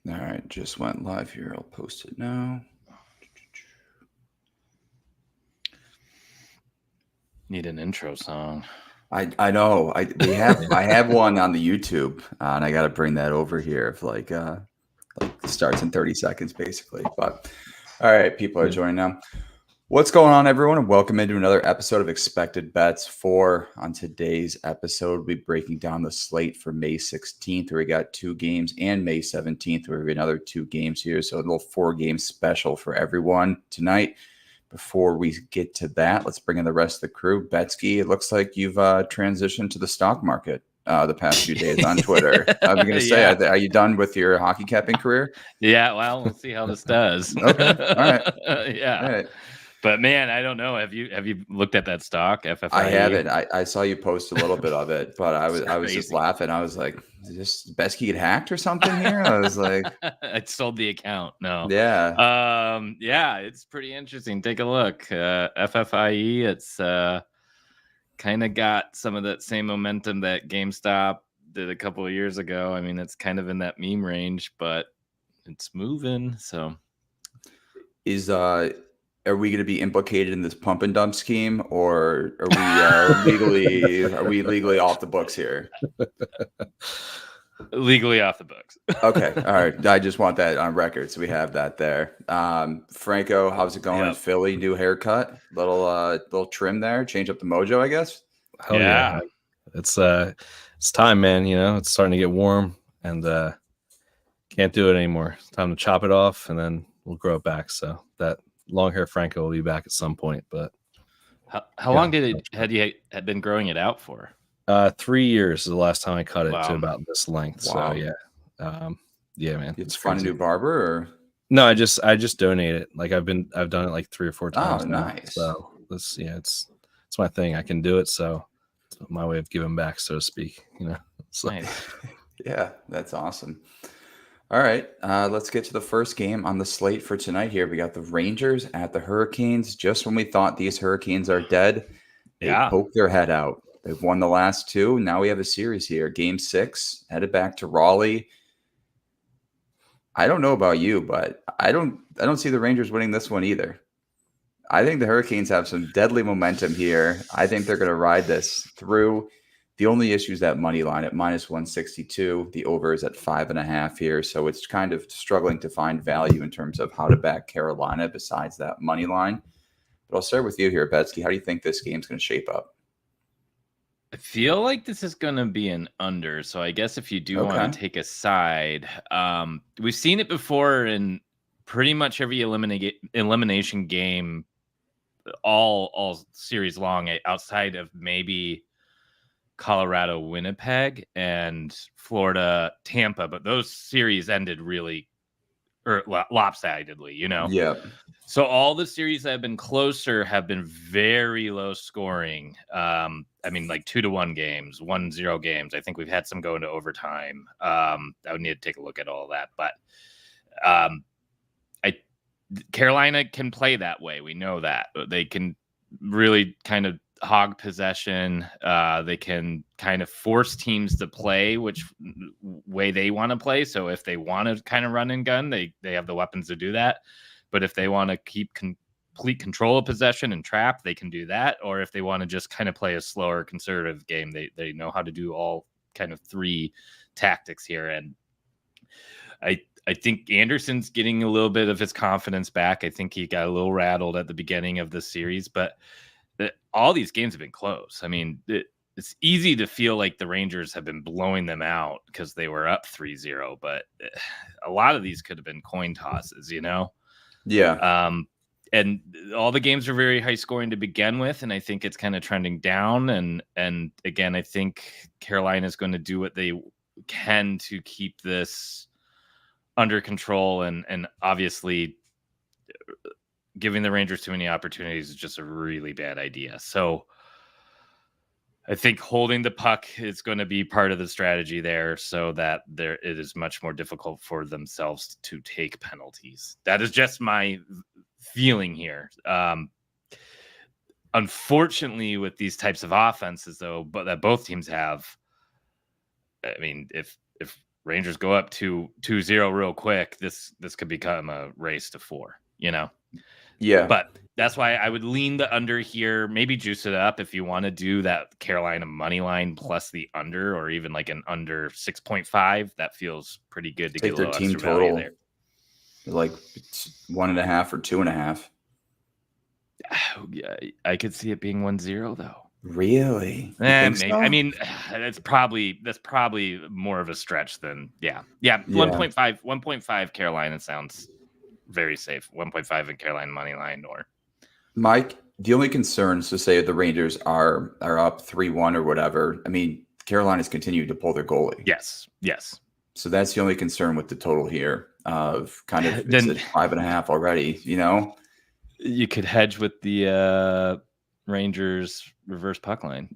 All right, just went live here. I'll post it now. Need an intro song. I know. I have one on the YouTube, and I got to bring that over here. If like starts in 30 seconds, basically. But all right, people are joining now. What's going on, everyone, and welcome into another episode of Expected Bets 4. On today's episode, we'll be breaking down the slate for May 16th, where we got 2 games, and May 17th, where we have another 2 games here. So a little 4-game special for everyone tonight. Before we get to that, let's bring in the rest of the crew. Betsky, it looks like you've transitioned to the stock market the past few days on Twitter. I'm going to say, Yeah. are you done with your hockey capping career? Yeah, well, we'll see how this does. Okay, all right. Yeah. All right. But man, I don't know. Have you looked at that stock, FFIE? I haven't. I saw you post a little bit of it, but I was just crazy. laughing. I was like, "Is this Betsky get hacked or something here?" I was like, I sold the account. No. "Yeah, Yeah, it's pretty interesting. Take a look. FFIE, it's kind of got some of that same momentum that GameStop did a couple of years ago. I mean, it's kind of in that meme range, but it's moving. So are we going to be implicated in this pump and dump scheme, or are we legally off the books here?" legally off the books. Okay, all right. I just want that on record, so we have that there. Franco, how's it going in Yep. Philly? New haircut, little trim there, change up the mojo, I guess. Hell yeah. It's time, man. You know, it's starting to get warm, and can't do it anymore. It's time to chop it off, and then we'll grow it back. So that long hair Franco will be back at some point. But how long had you been growing it out for? 3 years is the last time I cut it to about this length. Wow. So yeah, man. It's find a new barber, or no? I just donate it. Like I've done it like 3 or 4 times. Oh, now. nice. So it's my thing. I can do it. So it's my way of giving back, so to speak. You know. So. Nice. Yeah, that's awesome. All right, let's get to the first game on the slate for tonight here. We got the Rangers at the Hurricanes. Just when we thought these Hurricanes are dead, they poke their head out. They've won the last 2. Now we have a series here. Game 6, headed back to Raleigh. I don't know about you, but I don't see the Rangers winning this one either. I think the Hurricanes have some deadly momentum here. I think they're going to ride this through. The only issue is that money line at -162. The over is at 5.5 here. So it's kind of struggling to find value in terms of how to back Carolina besides that money line. But I'll start with you here, Betsky. How do you think this game's going to shape up? I feel like this is going to be an under. So I guess if you do want to take a side, we've seen it before in pretty much every elimination game all series long, outside of maybe Colorado, Winnipeg, and Florida, Tampa, but those series ended really lopsidedly, you know? Yeah. So all the series that have been closer have been very low scoring. I mean, like 2-1 games, 1-0 games. I think we've had some go into overtime. I would need to take a look at all that, but Carolina can play that way. We know that they can really kind of hog possession. They can kind of force teams to play which way they want to play. So if they want to kind of run and gun, they have the weapons to do that. But if they want to keep complete control of possession and trap, they can do that. Or if they want to just kind of play a slower, conservative game, they know how to do all kind of 3 tactics here. And I think Anderson's getting a little bit of his confidence back. I think he got a little rattled at the beginning of the series, but all these games have been close. I mean, it's easy to feel like the Rangers have been blowing them out because they were up 3-0, but a lot of these could have been coin tosses, you know? Yeah. And all the games are very high scoring to begin with, and I think it's kind of trending down. And again, I think Carolina is going to do what they can to keep this under control, and obviously giving the Rangers too many opportunities is just a really bad idea. So I think holding the puck is going to be part of the strategy there, so that it is much more difficult for themselves to take penalties. That is just my feeling here. Unfortunately, with these types of offenses, though, but that both teams have, I mean, if Rangers go up 2-0 real quick, this could become a race to 4, Yeah. But that's why I would lean the under here, maybe juice it up if you want to do that Carolina money line plus the under, or even like an under 6.5. That feels pretty good to Take get a their little team extra value total there. like 1.5 or 2.5. Yeah, I could see it being 1-0 though. Really? Maybe. So? I mean, that's probably more of a stretch than 1.5 Carolina sounds very safe. 1.5 in Carolina money line, or Mike, the only concern is to say if the Rangers are up 3-1 or whatever. I mean, Carolina's continued to pull their goalie. Yes. So that's the only concern with the total here of kind of Then- it's at 5.5 already, You could hedge with the Rangers reverse puck line.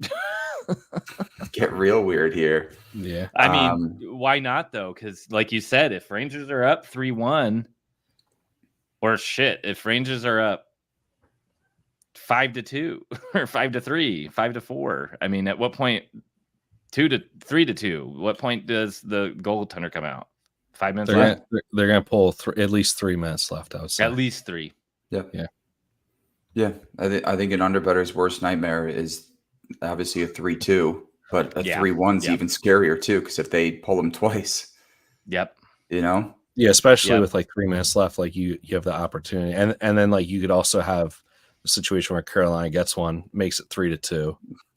Get real weird here. Yeah. I mean, why not though? Because like you said, if Rangers are up 3-1, or if Rangers are up 5-2 or 5-3, 5-4, I mean, at what point 3-2? What point does the goaltender come out? 5 minutes left. They're gonna pull at least 3 minutes left. I would say At least 3. Yeah. I think an underbetter's worst nightmare is obviously a 3-2, but a 3-1's even scarier too, because if they pull them twice. Yep. Yeah, especially with like 3 minutes left, like you have the opportunity, and then like you could also have a situation where Carolina gets one, makes it 3-2.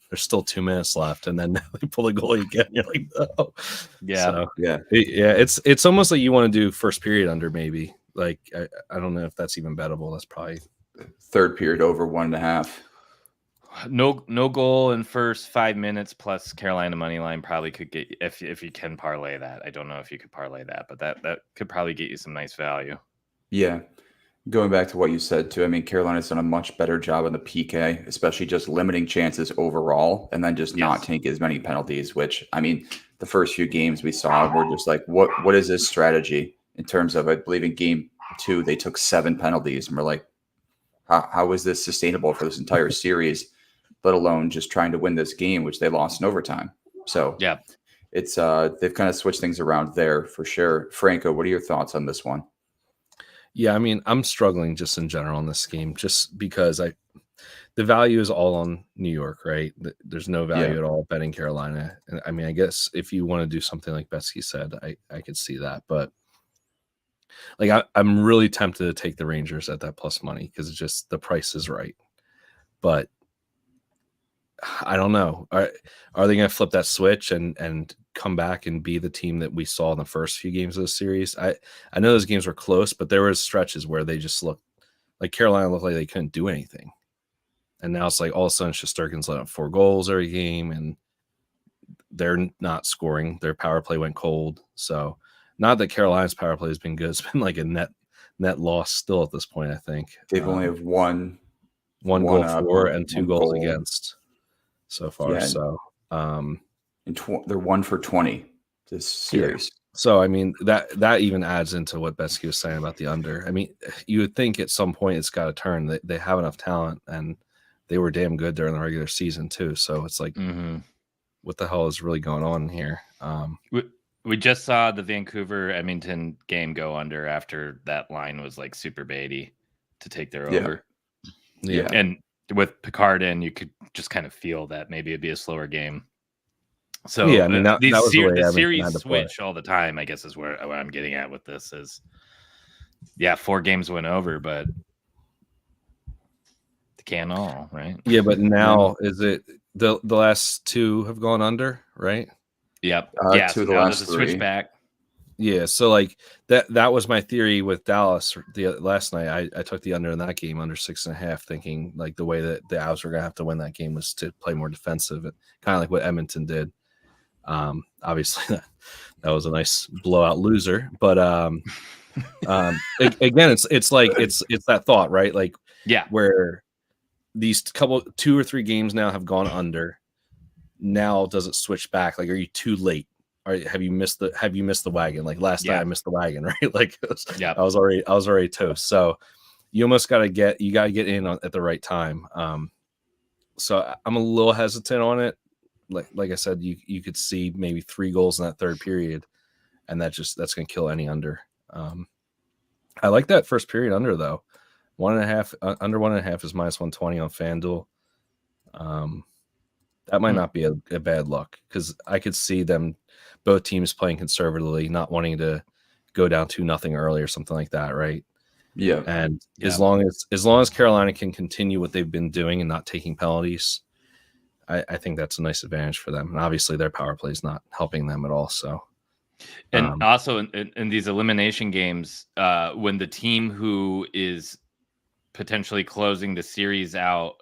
There's still 2 minutes left, and then they pull the goalie again. You're like, oh, It's almost like you want to do first period under, maybe. Like I don't know if that's even bettable. That's probably third period over 1.5. No goal in first 5 minutes plus Carolina money line probably could get, if you can parlay that. I don't know if you could parlay that, but that could probably get you some nice value. Yeah. Going back to what you said too, I mean, Carolina's done a much better job on the PK, especially just limiting chances overall, and then just not taking as many penalties. Which, I mean, the first few games we saw were just like, what is this strategy in terms of? I believe in game 2 they took 7 penalties, and we're like, how is this sustainable for this entire series? Let alone just trying to win this game, which they lost in overtime. So it's they've kind of switched things around there for sure. Franco, what are your thoughts on this one? Yeah, I mean, I'm struggling just in general in this game, just because the value is all on New York, right? There's no value at all betting Carolina. And I mean, I guess if you want to do something like Betsky said, I could see that, but like I'm really tempted to take the Rangers at that plus money because it's just the price is right. But I don't know. Are they going to flip that switch and come back and be the team that we saw in the first few games of the series? I know those games were close, but there was stretches where they just looked like Carolina looked like they couldn't do anything. And now it's like all of a sudden Shesterkin's let up 4 goals every game and they're not scoring. Their power play went cold. So not that Carolina's power play has been good. It's been like a net loss still at this point, I think. They've only have one goal for and 2 goals goal against so far. So they're 1 for 20 this series. Yeah. So I mean that even adds into what Betsky was saying about the under. I mean, you would think at some point it's got to turn. They have enough talent, and they were damn good during the regular season too. So it's like, what the hell is really going on here? We just saw the Vancouver Edmonton game go under after that line was like super baity to take their over. Yeah, and with Picard in, you could just kind of feel that maybe it'd be a slower game. So yeah, I mean that was the series switch all the time, I guess, is what I'm getting at with this is 4 games went over, but they can't all, right? Yeah, but now is it the last 2 have gone under, right? Yep. 2 of the last 3. Switch back. Yeah, so like that was my theory with Dallas last night. I took the under in that game, under 6.5, thinking like the way that the Avs were gonna have to win that game was to play more defensive, kind of like what Edmonton did. Obviously that was a nice blowout loser, but again, it's like it's that thought, right? Like where these 2 or 3 games now have gone under. Now does it switch back? Like, are you too late? Or have you missed the wagon? Like last night I missed the wagon, right? Like I was already toast. So you almost gotta get in at the right time. So I'm a little hesitant on it. Like I said, you could see maybe 3 goals in that third period, and that's going to kill any under. I like that first period under though. 1.5 under 1.5 is -120 on FanDuel. That might not be a bad look because I could see them both teams playing conservatively, not wanting to go down 2-0 early or something like that, right? Yeah. And as long as Carolina can continue what they've been doing and not taking penalties, I think that's a nice advantage for them. And obviously their power play is not helping them at all. So, and also in these elimination games, when the team who is potentially closing the series out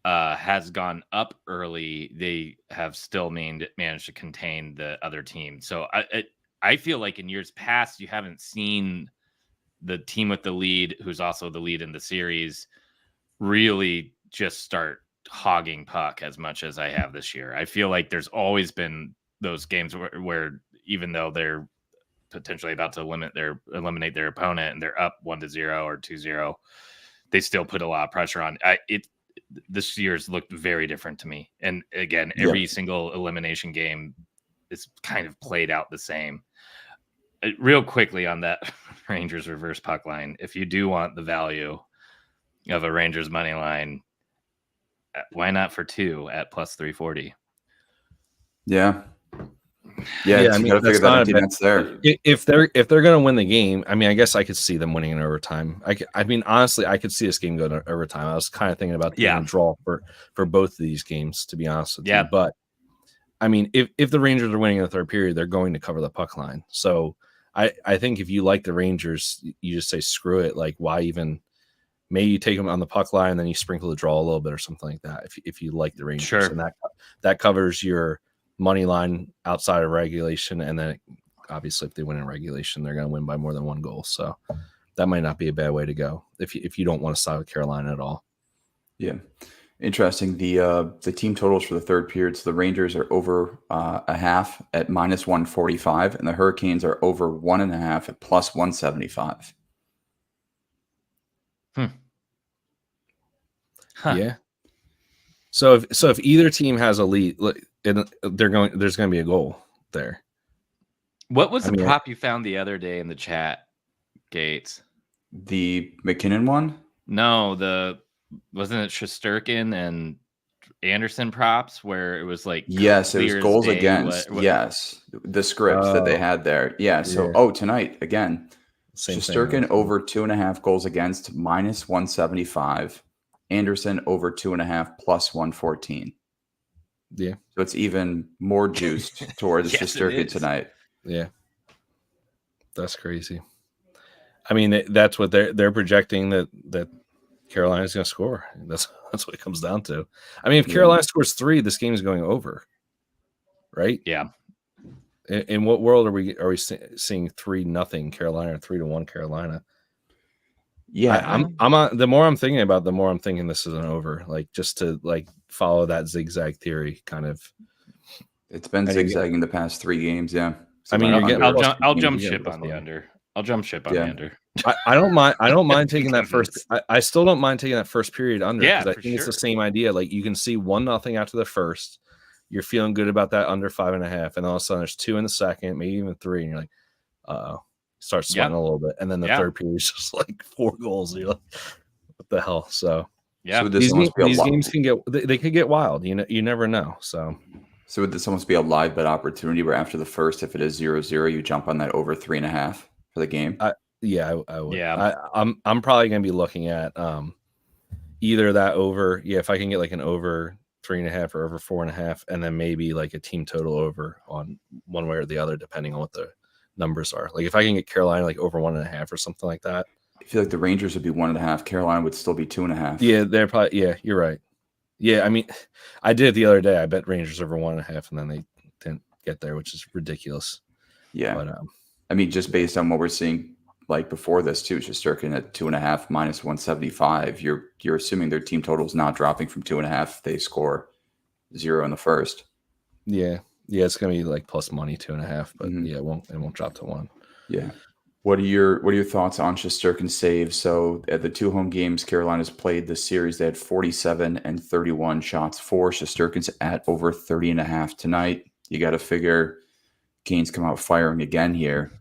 has gone up early, they have still managed to contain the other team. So I feel like in years past, you haven't seen the team with the lead, who's also the lead in the series, really just start hogging puck as much as I have this year. I feel like there's always been those games where even though they're potentially about to eliminate their opponent and they're up 1-0 or 2-0, they still put a lot of pressure on. This year's looked very different to me. And again, every single elimination game is kind of played out the same. Real quickly on that Rangers reverse puck line, if you do want the value of a Rangers money line, why not for 2 at +340? Yeah. Yeah, I mean, gotta figure that that's there. If they're going to win the game, I mean, I guess I could see them winning in overtime. I mean, honestly, I could see this game go to overtime. I was kind of thinking about the draw for both of these games, to be honest with you. But I mean, if the Rangers are winning in the third period, they're going to cover the puck line. So I think if you like the Rangers, you just say screw it. Like, why even? Maybe you take them on the puck line and then you sprinkle the draw a little bit or something like that. If you like the Rangers, and that covers your money line outside of regulation, and then obviously if they win in regulation, they're going to win by more than 1 goal. So that might not be a bad way to go if you don't want to side with Carolina at all. Yeah, interesting. The team totals for the third period. So the Rangers are over a half at -145, and the Hurricanes are over 1.5 at +175. Huh. Yeah. So if either team has a lead, there's going to be a goal there. What was the prop you found the other day in the chat, Gates? The McKinnon one? No, wasn't it Shesterkin and Anderson props where it was like yes, it was goals against. Yes, the scripts that they had there. Yeah. So tonight again, Shesterkin over 2.5 goals against -175. Anderson over 2.5 +114. Yeah. So it's even more juiced towards Shesterkin tonight. Yeah. That's crazy. I mean, that's what they're projecting that Carolina's going to score. That's what it comes down to. I mean, if Carolina scores 3, this game is going over. Right? Yeah. In what world are we seeing 3-0 Carolina or 3-1 Carolina? Yeah, I'm on. The more I'm thinking about, the more I'm thinking this is an over. Like just to follow that zigzag theory, kind of. It's been zigzagging the past 3 games. Yeah, so I mean, I'll jump ship on the under. I'll jump ship on the under. I don't mind. I don't mind taking that first. I still don't mind taking that first period under. Yeah, because I think it's the same idea. Like you can see 1-0 after the first. You're feeling good about that under 5.5, and all of a sudden there's 2 in the second, maybe even 3, and you're like, uh-oh. Start sweating a little bit, and then the third period is just like 4 goals. And you're like, what the hell? So so these games can get wild. You never know. So would this almost be a live bet opportunity where after the first, if it is 0-0, you jump on that over 3.5 for the game? I would. Yeah, I'm probably gonna be looking at either that over. Yeah, if I can get like an over 3.5 or over 4.5, and then maybe like a team total over on one way or the other, depending on what the numbers are. Like if I can get Carolina like over 1.5 or something like that. I feel like the Rangers would be 1.5. Carolina would still be 2.5. Yeah, they're probably. Yeah, you're right. Yeah, I mean, I did it the other day. I bet Rangers over 1.5, and then they didn't get there, which is ridiculous. Yeah, but I mean, just based on what we're seeing, like before this too, Shesterkin at 2.5 -175. You're assuming their team total is not dropping from 2.5 if they score 0 in the first. Yeah. Yeah, it's gonna be like plus money 2.5, but it won't drop to 1. Yeah. What are your thoughts on Shesterkin's saves? So at the 2 home games Carolina's played this series, they had 47 and 31 shots for. Shesterkin's at over 30.5 tonight. You got to figure Canes come out firing again here,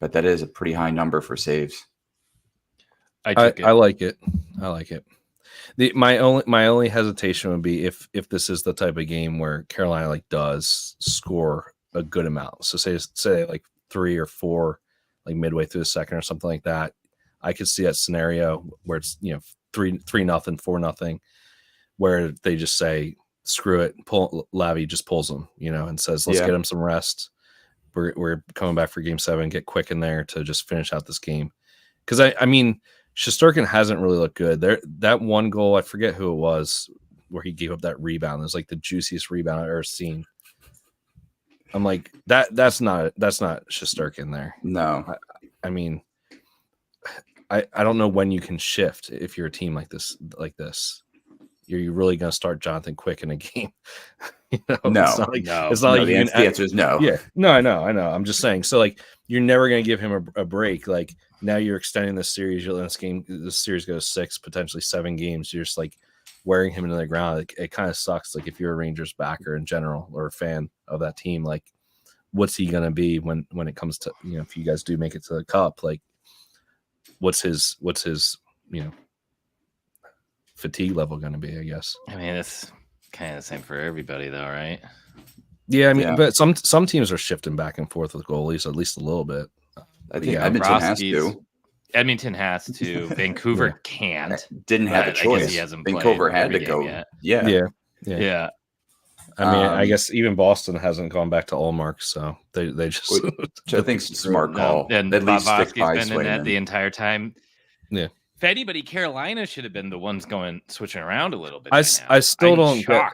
but that is a pretty high number for saves. I like it. I like it. My only hesitation would be if this is the type of game where Carolina like does score a good amount. So say like 3 or 4, like midway through the second or something like that. I could see that scenario where it's 3-0, 4-0, where they just say screw it. Lavi just pulls them, and says let's get him some rest. We're coming back for Game 7. Get quick in there to just finish out this game. Because I mean, Shesterkin hasn't really looked good. That one goal, I forget who it was, where he gave up that rebound. It was like the juiciest rebound I've ever seen. I'm like, that's not Shesterkin there. No. I mean, I don't know when you can shift if you're a team like this. You're really going to start Jonathan Quick in a game? No. It's not like, no. It's not no, like the answer is no. Yeah. No, I know. I'm just saying. So like, you're never going to give him a break. Like now you're extending this series. You're letting this series goes 6, potentially 7 games. You're just like wearing him into the ground. It kind of sucks. Like if you're a Rangers backer in general or a fan of that team, like what's he going to be when it comes to, if you guys do make it to the cup, like what's his fatigue level going to be, I guess. I mean, it's kind of the same for everybody though, right? Yeah, I mean, but some teams are shifting back and forth with goalies at least a little bit. I think Edmonton has to. Edmonton has to. Vancouver can't. Didn't have a choice. I guess he hasn't Vancouver had to go. Yet. Yeah. I mean, I guess even Boston hasn't gone back to Allmark, so they just. Which I think is a smart call. And at least stick by been in that the entire time. Yeah. If anybody, Carolina should have been the ones switching around a little bit. I still don't get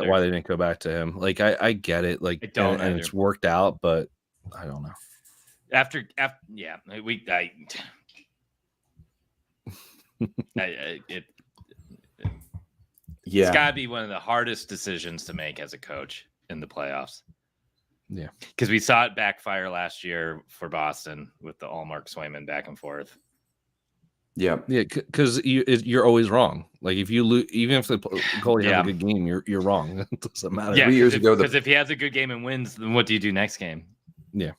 why they didn't go back to him. Like I get it, like and it's worked out, but I don't know. After it's got to be one of the hardest decisions to make as a coach in the playoffs. Yeah, because we saw it backfire last year for Boston with the Allmark Swayman back and forth. Yeah, because you're always wrong. Like if you lose, even if the goalie has a good game, you're wrong. It doesn't matter. Yeah, because if he has a good game and wins, then what do you do next game? Yeah.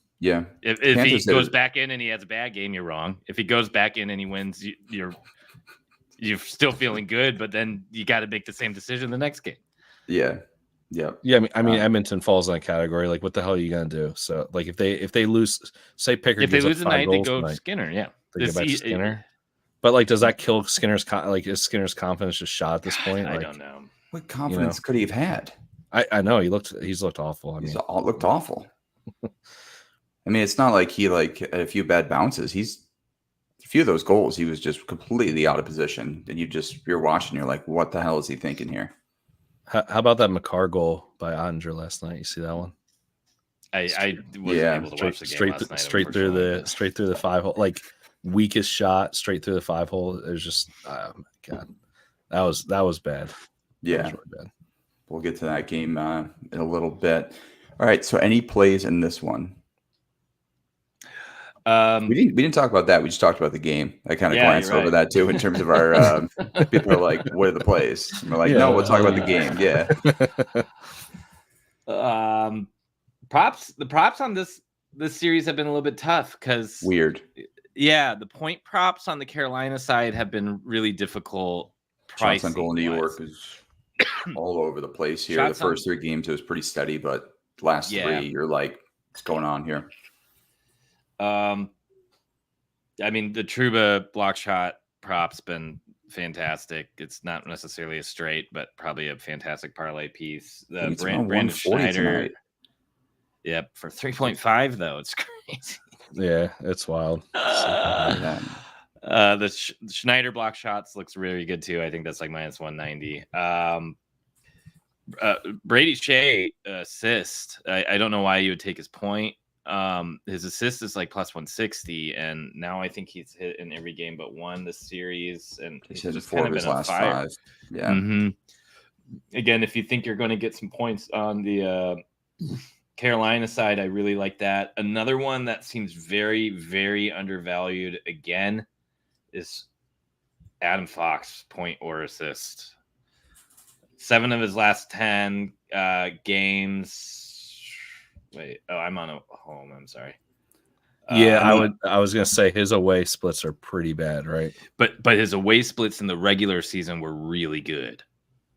If he goes back in and he has a bad game, you're wrong. If he goes back in and he wins, you're still feeling good, but then you got to make the same decision the next game. Yeah. I mean, Edmonton falls in that category. Like, what the hell are you gonna do? So, like, if they lose, say Pickard, if they lose tonight, they go Skinner. Yeah, they go back to Skinner. But like, does that kill Skinner's is Skinner's confidence just shot at this point? I don't know. What confidence could he have had? I know he's looked awful. He's looked awful. I mean, it's not like he had a few bad bounces. A few of those goals, he was just completely out of position, and you're watching, you're like, what the hell is he thinking here? How about that McCarr goal by Ottinger last night? You see that one? I wasn't able to watch the game last night. Straight through the 5-hole, like weakest shot straight through the 5-hole. It was just, oh my god, that was bad. Yeah, that was really bad. We'll get to that game in a little bit. All right, so any plays in this one? We didn't talk about that. We just talked about the game. I kind of glanced over that too in terms of our people are like, what are the plays? And we're like, no, we'll talk about the game. Yeah. The props on this series have been a little bit tough because weird. Yeah, the point props on the Carolina side have been really difficult. Shots on goal in New York is all over the place here. The first 3 games it was pretty steady, but last 3 you're like, what's going on here? I mean, the Trouba block shot prop's been fantastic. It's not necessarily a straight, but probably a fantastic parlay piece. The Brandon Schneider, yep, for 3.5 though, it's crazy. Yeah, it's wild. The Schneider block shots looks really good too. I think that's like minus 190. Brady Shea assist. I don't know why you would take his point. His assist is like plus 160, and now I think he's hit in every game but one this series, and he's just 4 of his last 5. Yeah. Mm-hmm. Again, if you think you're going to get some points on the Carolina side, I really like that. Another one that seems very, very undervalued again is Adam Fox, point or assist. 7 of his last 10 games. Wait. Oh, I'm on a home. I'm sorry. Yeah, I was gonna say his away splits are pretty bad, right? But his away splits in the regular season were really good.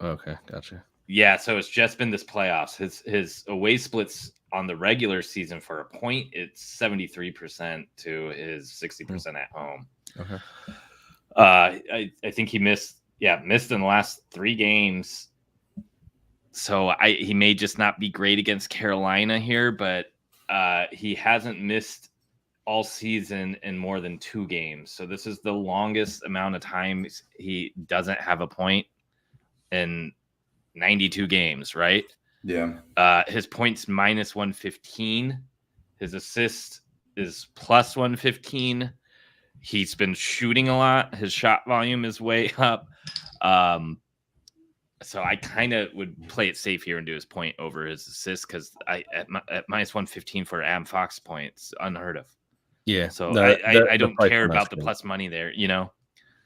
Okay, gotcha. Yeah, so it's just been this playoffs. His away splits on the regular season for a point, it's 73% to his 60% at home. Okay. I think he missed in the last 3 games. So he may just not be great against Carolina here, but he hasn't missed all season in more than 2 games. So this is the longest amount of time he doesn't have a point in 92 games, right? Yeah. His points minus 115. His assist is plus 115. He's been shooting a lot. His shot volume is way up. So I kind of would play it safe here and do his point over his assist because at minus 115 for Adam Fox points, unheard of. Yeah. So I don't care about the plus money there, you know?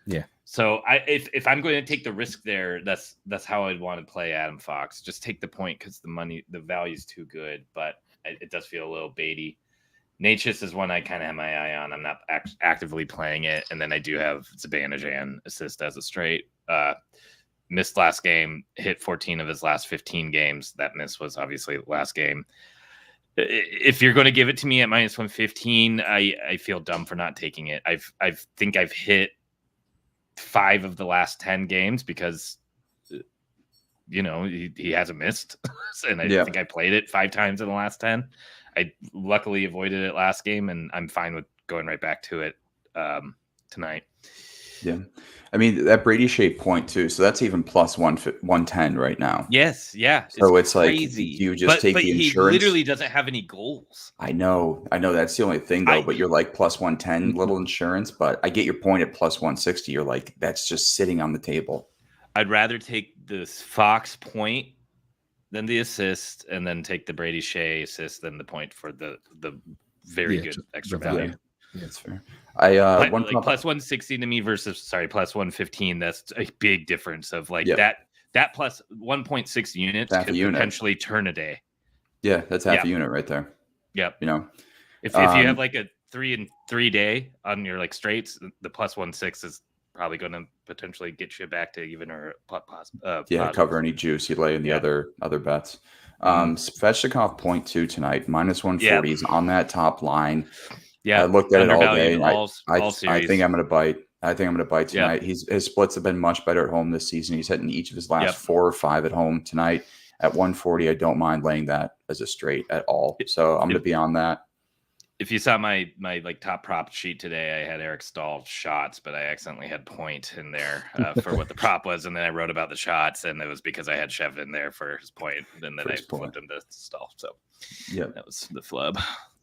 Yeah. So if I'm going to take the risk there, that's how I'd want to play Adam Fox. Just take the point because the value is too good, but it does feel a little baity. Natchez is one I kind of have my eye on. I'm not actively playing it, and then I do have Zibanejad assist as a straight. Missed last game, hit 14 of his last 15 games. That miss was obviously the last game. If you're going to give it to me at minus 115, I feel dumb for not taking it. I think I've hit 5 of the last 10 games because he hasn't missed, and I think I played it 5 times in the last 10. I luckily avoided it last game, and I'm fine with going right back to it tonight. Yeah. I mean, that Brady Shea point too. So that's even plus 110 right now. Yes. Yeah. So it's crazy. Like, you just take the insurance. He literally doesn't have any goals. I know. That's the only thing though, but you're like plus 110 little insurance, but I get your point at plus 160. You're like, that's just sitting on the table. I'd rather take this Fox point than the assist, and then take the Brady Shea assist than the point for the very good extra value. Yeah, that's fair. Plus 160 to me versus plus 115. That's a big difference of that plus 1.6 units could potentially turn a day. Yeah, that's half a unit right there. Yep. If you have like a 3 and 3 day on your like straights, the plus 1.6 is probably going to potentially get you back to even or cover any juice you lay in the other bets. Svechnikov 0.2 tonight, minus 140 is on that top line. Yeah, I looked at it all day. And I think I'm going to bite. I think I'm going to bite tonight. His splits have been much better at home this season. He's hitting each of his last 4 or 5 at home tonight. At 140, I don't mind laying that as a straight at all. So I'm going to be on that. If you saw my like top prop sheet today, I had Eric Stahl shots, but I accidentally had point in there for what the prop was, and then I wrote about the shots, and it was because I had Shev in there for his point, and then I flipped him to Stahl. So that was the flub.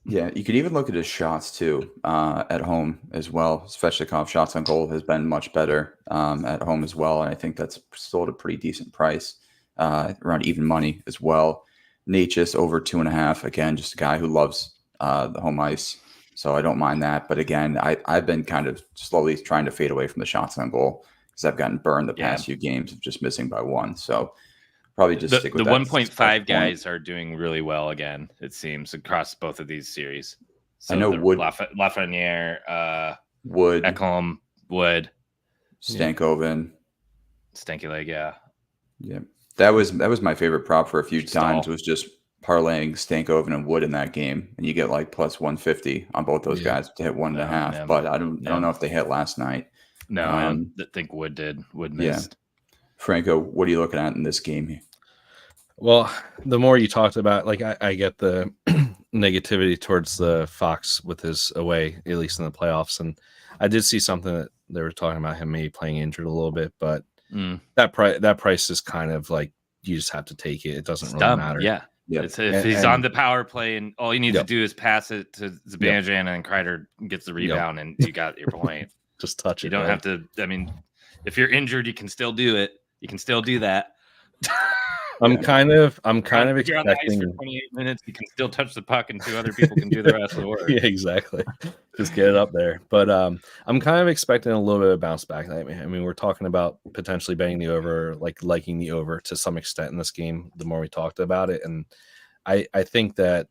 Yeah, you could even look at his shots too at home as well. Svechnikov shots on goal has been much better at home as well, and I think that's still at a pretty decent price, around even money as well. Natchez over 2.5. Again, just a guy who loves the home ice, so I don't mind that. But again, I've been kind of slowly trying to fade away from the shots on goal because I've gotten burned the past few games of just missing by 1. So probably just stick with the that. 1.5 guys are doing really well again, it seems, across both of these series. So I know Wood, Lafreniere, Wood, Ekholm, Wood, Stankoven, Stanky Leg, yeah. That was my favorite prop for a few times. Was just parlaying Stankoven and Wood in that game, and you get like plus 150 on both those guys to hit 1.5. But I don't know if they hit last night. No, I don't think Wood did. Wood missed. Franco, what are you looking at in this game? Well, the more you talked about, like I get the negativity towards the Fox with his away, at least in the playoffs, and I did see something that they were talking about him maybe playing injured a little bit, but that price is kind of like you just have to take it. It doesn't really matter. Yeah. If he's on the power play and all you need to do is pass it to Zibanejad and Kreider gets the rebound and you got your point. Just touch it. You don't have to. I mean, if you're injured, you can still do it. You can still do that. I'm kind of expecting. You're on the ice for 28 minutes. You can still touch the puck, and 2 other people can do the rest of the work. Yeah, exactly. Just get it up there. But I'm kind of expecting a little bit of bounce back. I mean, we're talking about potentially betting the over, liking the over to some extent in this game. The more we talked about it, and I think that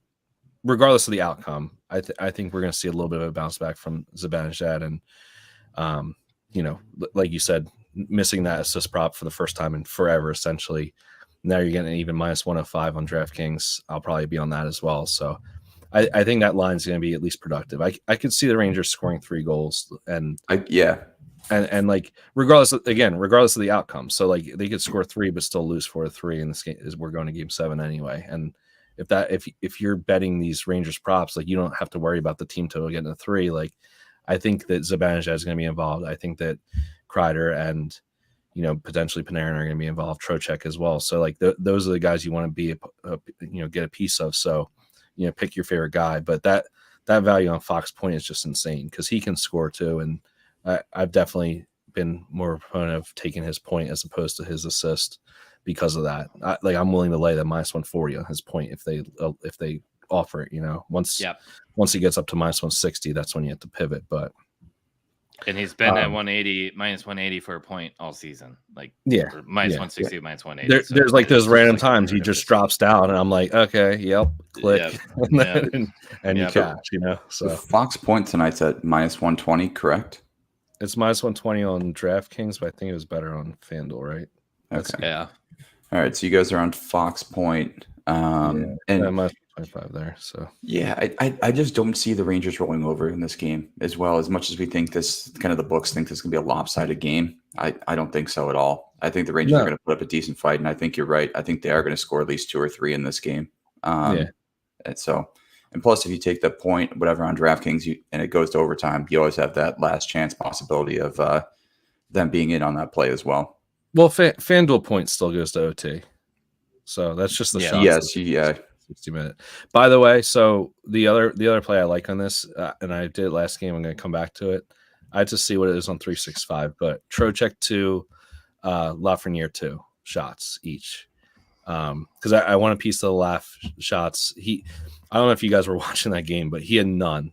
regardless of the outcome, I think we're going to see a little bit of a bounce back from Zibanejad, and like you said, missing that assist prop for the first time in forever, essentially. Now you're getting even minus 105 on DraftKings. I'll probably be on that as well. So I think that line's going to be at least productive. I could see the Rangers scoring 3 goals, and like regardless of the outcome. So like they could score 3 but still lose 4-3 in this game. We're going to game 7 anyway. And if you're betting these Rangers props, like you don't have to worry about the team total getting a 3. Like I think that Zibanejad is going to be involved. I think that Kreider and potentially Panarin are going to be involved. Trocheck as well. So like those are the guys you want to be get a piece of. So pick your favorite guy. But that value on Fox Point is just insane because he can score too. And I've definitely been more a proponent of taking his point as opposed to his assist because of that. I'm willing to lay that minus 140 on his point if they offer it. Once he gets up to minus 160, that's when you have to pivot. And he's been at minus 180 for a point all season. Like minus 160, minus 180. There's like those random times he just drops down, and I'm like, okay, yep, click, and you cash. So Fox Point tonight's at minus 120, correct? It's minus 120 on DraftKings, but I think it was better on FanDuel, right? Yeah. All right, so you guys are on Fox Point, and minus 25 there. So I just don't see the Rangers rolling over in this game as well. As much as we think the books think this is gonna be a lopsided game, I don't think so at all. I think the Rangers are gonna put up a decent fight, and I think you're right. I think they are gonna score at least 2 or 3 in this game. And plus, if you take the point, whatever on DraftKings, and it goes to overtime, you always have that last chance possibility of them being in on that play as well. Well, FanDuel point still goes to OT, so that's just the shots. Yes, 60 minute. By the way, so the other play I like on this, and I did it last game. I'm going to come back to it. I had to see what it is on 365, but Trocheck 2, Lafreniere 2 shots each. Because I want a piece of the Laf shots. I don't know if you guys were watching that game, but he had none,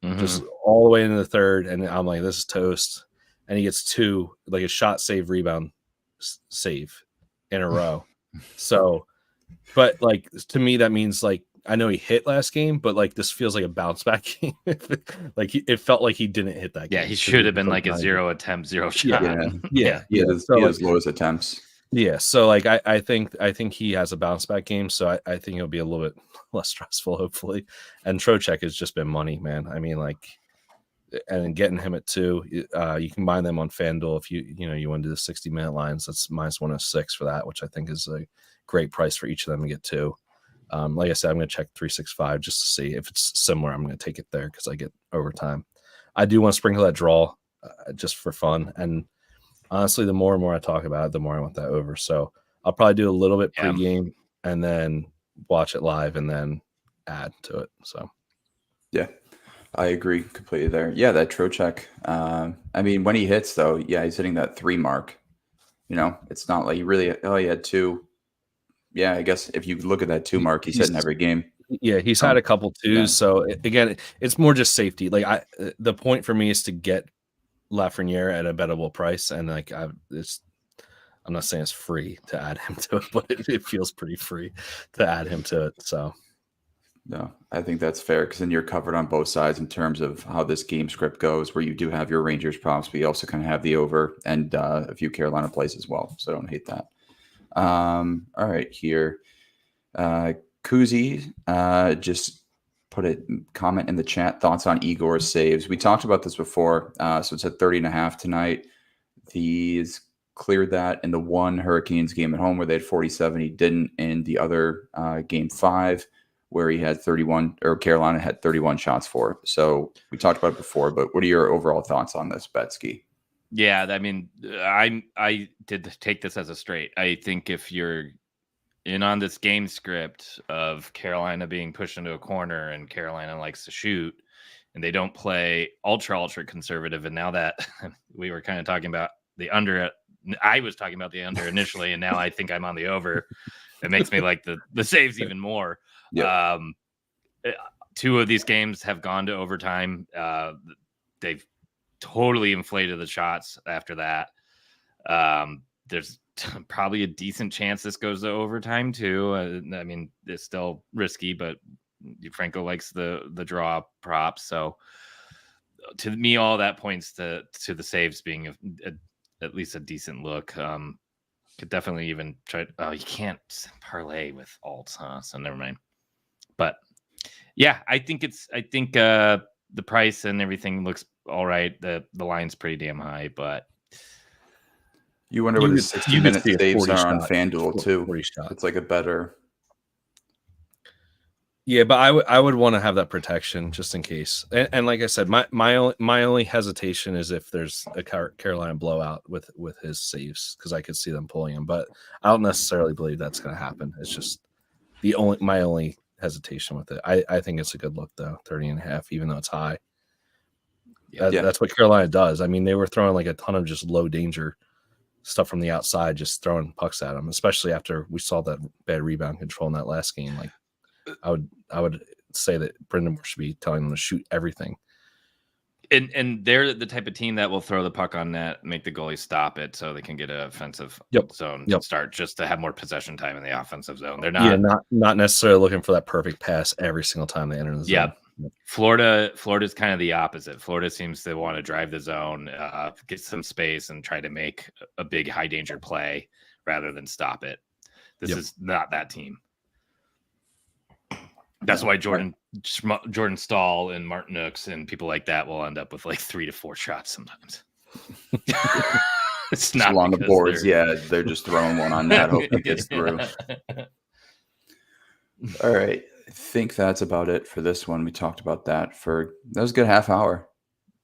just all the way into the third, and I'm like, this is toast. And he gets 2, like a shot, save, rebound, save in a row. So, but like to me, that means like I know he hit last game, but like this feels like a bounce back game. Like it felt like he didn't hit that game. Yeah, he should have been like a 0 attempt, 0 shot. Yeah. So he has lowest attempts. Yeah, so like I think he has a bounce back game, so I think it'll be a little bit less stressful, hopefully. And Trocheck has just been money, man. I mean, like, and getting him at 2, you can buy them on FanDuel if you want to do the 60-minute lines. That's minus 106 for that, which I think is a great price for each of them to get 2. Like I said, I'm going to check 365 just to see if it's similar. I'm going to take it there because I get overtime. I do want to sprinkle that draw just for fun, and honestly, the more and more I talk about it, the more I want that over. So I'll probably do a little bit pregame and then watch it live and then add to it. So, yeah, I agree completely there. Yeah, that Trocheck. I mean, when he hits, though, he's hitting that 3 mark. It's not like he had 2. Yeah, I guess if you look at that 2 mark, he's hitting every game. Yeah, he's had a couple 2s. Yeah. So, again, it's more just safety. Like the point for me is to get Lafreniere at a bettable price, and like I'm not saying it's free to add him to it, but it feels pretty free to add him to it. So no, I think that's fair because then you're covered on both sides in terms of how this game script goes, where you do have your Rangers props, but you also kind of have the over and a few Carolina plays as well. So I don't hate that. All right, here, Kuzi just put a comment in the chat. Thoughts on Igor's saves. We talked about this before. So it's at 30.5 tonight. He's cleared that in the one Hurricanes game at home where they had 47. He didn't in the other game 5 where he had 31, or Carolina had 31 shots for. So we talked about it before, but what are your overall thoughts on this, Betsky? Yeah, I mean, I did take this as a straight. I think if you're in on this game script of Carolina being pushed into a corner and Carolina likes to shoot and they don't play ultra conservative. And now that we were kind of talking about the under, I was talking about the under initially, and now I think I'm on the over. It makes me like the saves even more. Yep. 2 of these games have gone to overtime. They've totally inflated the shots after that. There's probably a decent chance this goes to overtime too. I mean, it's still risky, but Franco likes the draw props. So to me, all that points to the saves being at least a decent look. Could definitely even try. Oh, you can't parlay with alts, huh? So never mind. But yeah, I think the price and everything looks all right. The line's pretty damn high, but you wonder what his 60-minute saves are on FanDuel too. 40 shot. It's like a better. Yeah, but I would want to have that protection just in case. And like I said, my only hesitation is if there's a Carolina blowout with his saves, because I could see them pulling him. But I don't necessarily believe that's going to happen. It's just my only hesitation with it. I think it's a good look though, 30.5, even though it's high. That's what Carolina does. I mean, they were throwing like a ton of just low danger stuff from the outside, just throwing pucks at them, especially after we saw that bad rebound control in that last game. Like, I would say that Brendan should be telling them to shoot everything. And they're the type of team that will throw the puck on net, make the goalie stop it, so they can get an offensive zone start, just to have more possession time in the offensive zone. They're not necessarily looking for that perfect pass every single time they enter the zone. Yep. Florida's kind of the opposite. Florida seems to want to drive the zone, get some space, and try to make a big high danger play rather than stop it. This is not that team. That's why Jordan Stahl and Martin Nooks and people like that will end up with like 3 to 4 shots sometimes. It's not along the boards. They're just throwing one on that, hoping it gets through. All right. I think that's about it for this one. We talked about that was a good half hour.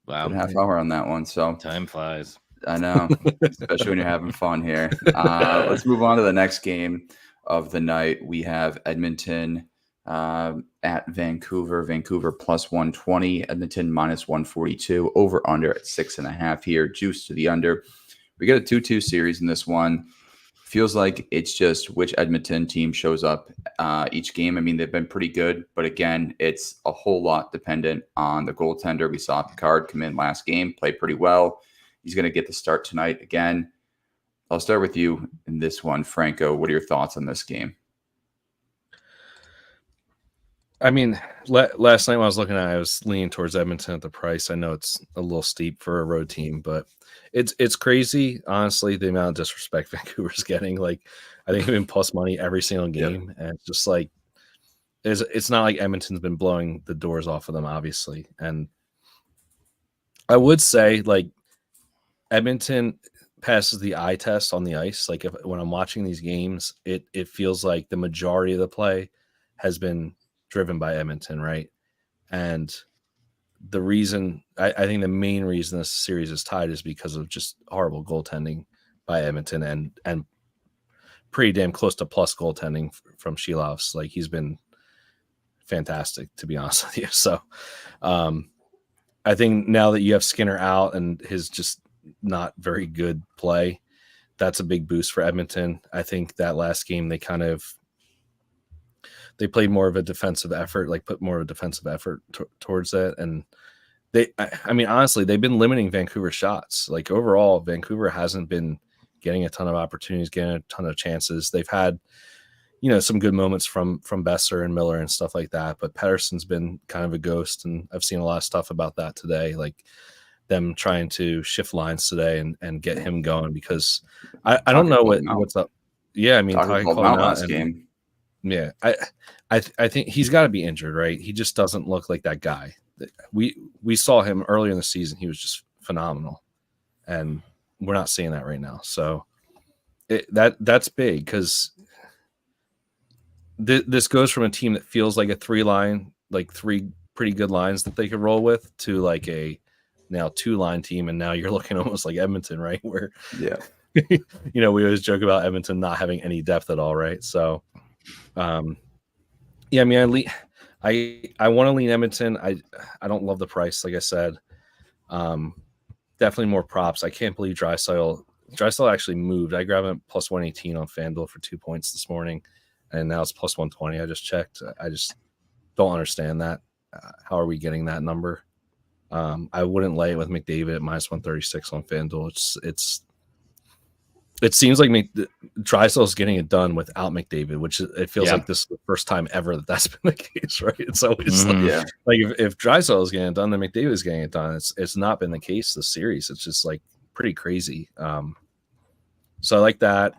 Wow. Good half hour on that one. So time flies. I know, especially when you're having fun here. Let's move on to the next game of the night. We have Edmonton at Vancouver. Vancouver plus 120, Edmonton minus 142, over under at 6.5 here, juice to the under. We got a 2-2 series in this one. Feels like it's just which Edmonton team shows up each game. I mean, they've been pretty good, but again, it's a whole lot dependent on the goaltender. We saw Picard come in last game, played pretty well. He's going to get the start tonight again. I'll start with you in this one, Franco. What are your thoughts on this game? I mean, last night when I was looking at it, I was leaning towards Edmonton at the price. I know it's a little steep for a road team, but it's crazy, honestly, the amount of disrespect Vancouver's getting. Like, I think they've been plus money every single game, and it's just like it's not like Edmonton's been blowing the doors off of them, obviously. And I would say, like, Edmonton passes the eye test on the ice. Like, when I'm watching these games, it feels like the majority of the play has been driven by Edmonton, right? And the reason, I think the main reason this series is tied is because of just horrible goaltending by Edmonton and pretty damn close to plus goaltending from Shilovs. Like, he's been fantastic, to be honest with you. So I think now that you have Skinner out and his just not very good play, that's a big boost for Edmonton. I think that last game they played more of a defensive effort, like put more of a defensive effort towards that. And I mean, honestly, they've been limiting Vancouver shots. Like, overall, Vancouver hasn't been getting a ton of opportunities, getting a ton of chances. They've had, some good moments from Besser and Miller and stuff like that. But Pettersson's been kind of a ghost. And I've seen a lot of stuff about that today, like them trying to shift lines today and get him going, because I don't know what's up. Yeah. I mean, Talking about last game. Yeah, I think he's got to be injured, right? He just doesn't look like that guy. We saw him earlier in the season; he was just phenomenal, and we're not seeing that right now. So that's big, because this goes from a team that feels like a 3-line, like 3 pretty good lines that they could roll with, to like a now 2-line team, and now you're looking almost like Edmonton, right? Where we always joke about Edmonton not having any depth at all, right? So. I mean, I want to lean Edmonton. I don't love the price, like I said. Definitely more props. I can't believe Draisaitl actually moved. I grabbed him plus 118 on FanDuel for 2 points this morning, and now it's plus 120. I just checked. I just don't understand that. How are we getting that number? I wouldn't lay it with McDavid at minus 136 on FanDuel. it seems like Drysdale's getting it done without McDavid, which it feels like this is the first time ever that's been the case, right? It's always like if Drysdale is getting it done, then McDavid is getting it done. It's not been the case this series. It's just like pretty crazy. So I like that.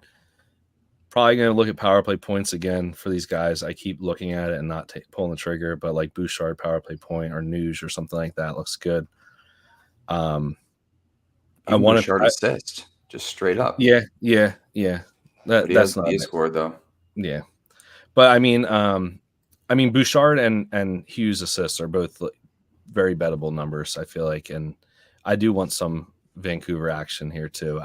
Probably going to look at power play points again for these guys. I keep looking at it and not pulling the trigger, but like Bouchard power play point or Nuge or something like that looks good. I want Bouchard assist, just straight up. Yeah. That's not a score though. Yeah, but I mean, Bouchard and Hughes assists are both very bettable numbers. I feel like, and I do want some Vancouver action here too.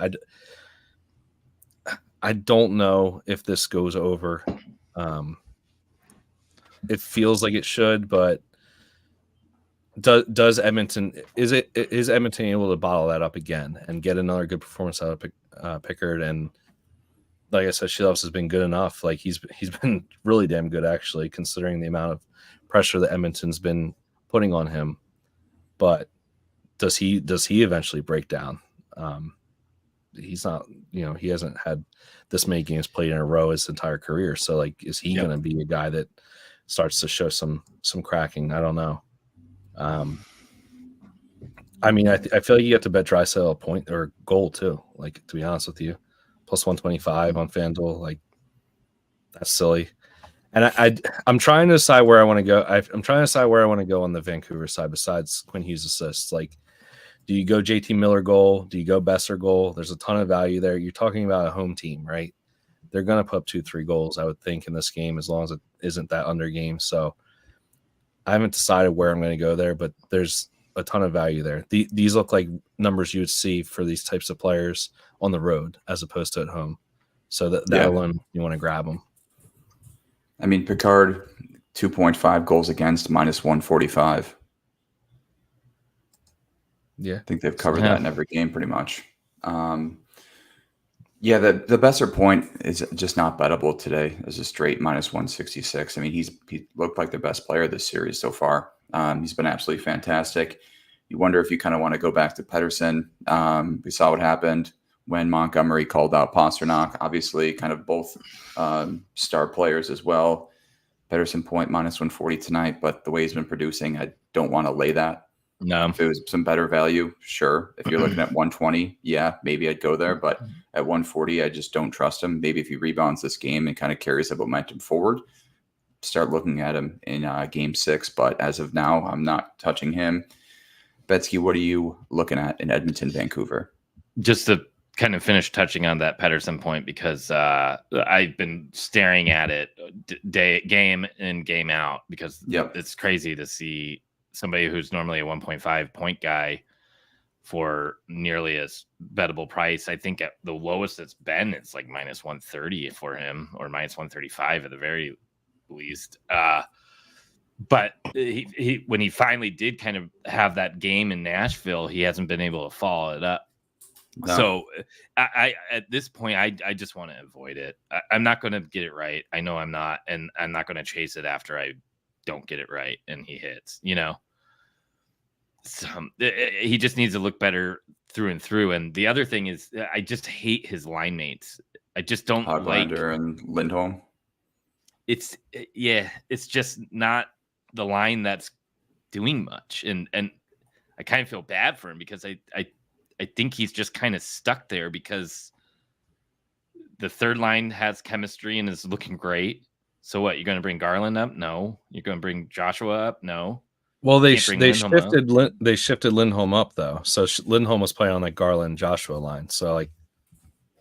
I don't know if this goes over. It feels like it should, but does Edmonton is Edmonton able to bottle that up again and get another good performance out of Pickard? And like I said, Shelovs has been good enough. Like he's been really damn good actually, considering the amount of pressure that Edmonton's been putting on him. But does he eventually break down? He's not, he hasn't had this many games played in a row his entire career. So like, is he going to be a guy that starts to show some cracking? I don't know. I mean, I feel like you get to bet Drysdale a point or goal too. Like, to be honest with you, plus 125 on FanDuel, like that's silly. And I'm trying to decide where I want to go. I'm trying to decide where I want to go on the Vancouver side besides Quinn Hughes assists. Like, do you go JT Miller goal? Do you go Besser goal? There's a ton of value there. You're talking about a home team, right? They're going to put up 2-3 goals, I would think, in this game, as long as it isn't that under game. So I haven't decided where I'm going to go there, but there's a ton of value there. These look like numbers you would see for these types of players on the road as opposed to at home. So that alone, you want to grab them. I mean, Picard, 2.5 goals against, minus 145. Yeah, I think they've covered that in every game pretty much. The Besser point is just not bettable today as a straight minus 166. I mean, he looked like the best player this series so far. He's been absolutely fantastic. You wonder if you kind of want to go back to Pettersson. We saw what happened when Montgomery called out Pasternak. Obviously, kind of both star players as well. Pettersson point minus 140 tonight, but the way he's been producing, I don't want to lay that. No. If it was some better value, sure. If you're looking at 120, yeah, maybe I'd go there. But at 140, I just don't trust him. Maybe if he rebounds this game and kind of carries the momentum forward, start looking at him in game 6. But as of now, I'm not touching him. Betsky, what are you looking at in Edmonton, Vancouver? Just to kind of finish touching on that Pettersson point, because I've been staring at it game in, game out, because it's crazy to see somebody who's normally a 1.5 point guy for nearly as bettable price. I think at the lowest it's been, it's like minus 130 for him, or minus 135 at the very least. But he when he finally did kind of have that game in Nashville, he hasn't been able to follow it up. No. So I at this point, I just want to avoid it. I'm not going to get it right. I know I'm not, and I'm not going to chase it after I don't get it right and he hits, he just needs to look better through and through. And the other thing is, I just hate his line mates. I just don't like and Lindholm. It's just not the line that's doing much. And I kind of feel bad for him, because I think he's just kind of stuck there, because the third line has chemistry and is looking great. So what, you're going to bring Garland up? No. You're going to bring Joshua up? No. Well, they shifted Lindholm up though. So Lindholm was playing on that Garland Joshua line. So like,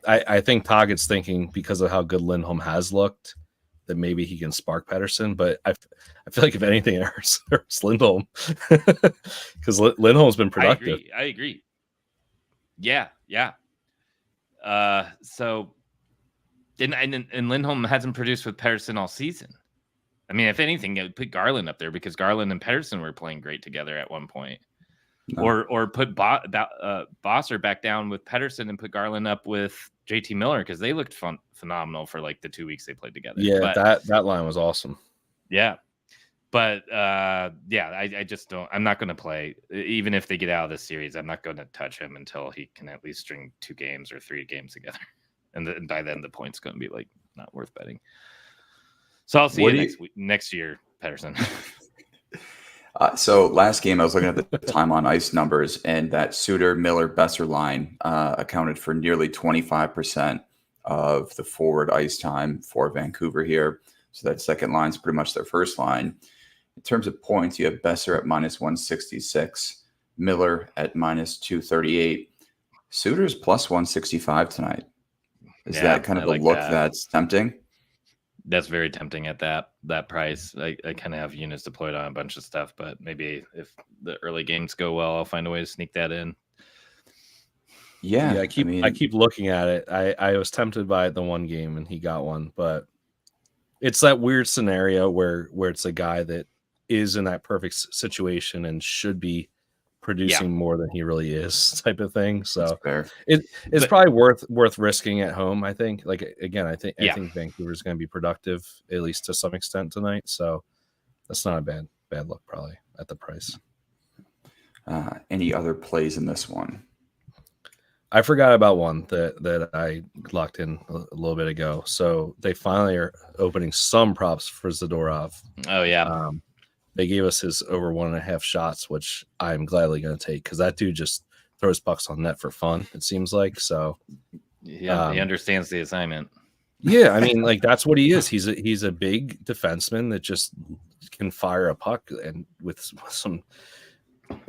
I think Toggett's thinking, because of how good Lindholm has looked, that maybe he can spark Pettersson. But I feel like if anything, it hurts Lindholm, because Lindholm's been productive. I agree. Yeah. So, and Lindholm hasn't produced with Pettersson all season. I mean, if anything, it would put Garland up there, because Garland and Pettersson were playing great together at one point. No. Or put Bosser back down with Pettersson and put Garland up with JT Miller, because they looked phenomenal for like the 2 weeks they played together. Yeah, that line was awesome. Yeah. But I just don't. I'm not going to play, even if they get out of this series. I'm not going to touch him until he can at least string 2 games or 3 games together. and by then the point's going to be like not worth betting. So I'll see you next year, Pedersen. So last game, I was looking at the time on ice numbers, and that Suter, Miller, Besser line accounted for nearly 25% of the forward ice time for Vancouver here. So that second line is pretty much their first line. In terms of points, you have Besser at minus 166, Miller at minus 238. Suter's plus 165 tonight. Is that kind of a look that's tempting? That's very tempting at that price. I kind of have units deployed on a bunch of stuff, but maybe if the early games go well, I'll find a way to sneak that in. Yeah, I keep looking at it. I was tempted by it the one game, and he got one, but it's that weird scenario where it's a guy that is in that perfect situation and should be producing more than he really is, type of thing. So it's probably worth risking at home. I think. Like again, I think Vancouver's going to be productive at least to some extent tonight. So that's not a bad look probably at the price. Any other plays in this one? I forgot about one that I locked in a little bit ago. So they finally are opening some props for Zadorov. Oh yeah. They gave us his over 1.5 shots, which I'm gladly going to take because that dude just throws pucks on net for fun. It seems like so. Yeah, he understands the assignment. Yeah, I mean, like that's what he is. He's a big defenseman that just can fire a puck and with some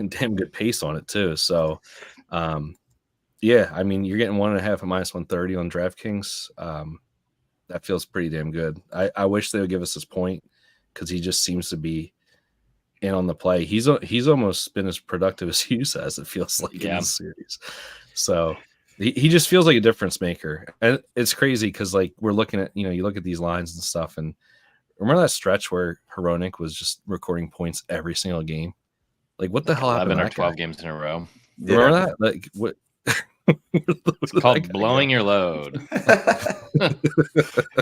damn good pace on it too. So, yeah, I mean, you're getting 1.5 at minus 130 on DraftKings. That feels pretty damn good. I wish they would give us this point because he just seems to be in on the play. He's almost been as productive as Hughes has, it feels like in this series. So he just feels like a difference maker. And it's crazy because like we're looking at, you look at these lines and stuff, and remember that stretch where Hronek was just recording points every single game? Like what the hell happened? 11 or 12 games in a row. Remember that? Like what? It's called blowing your load.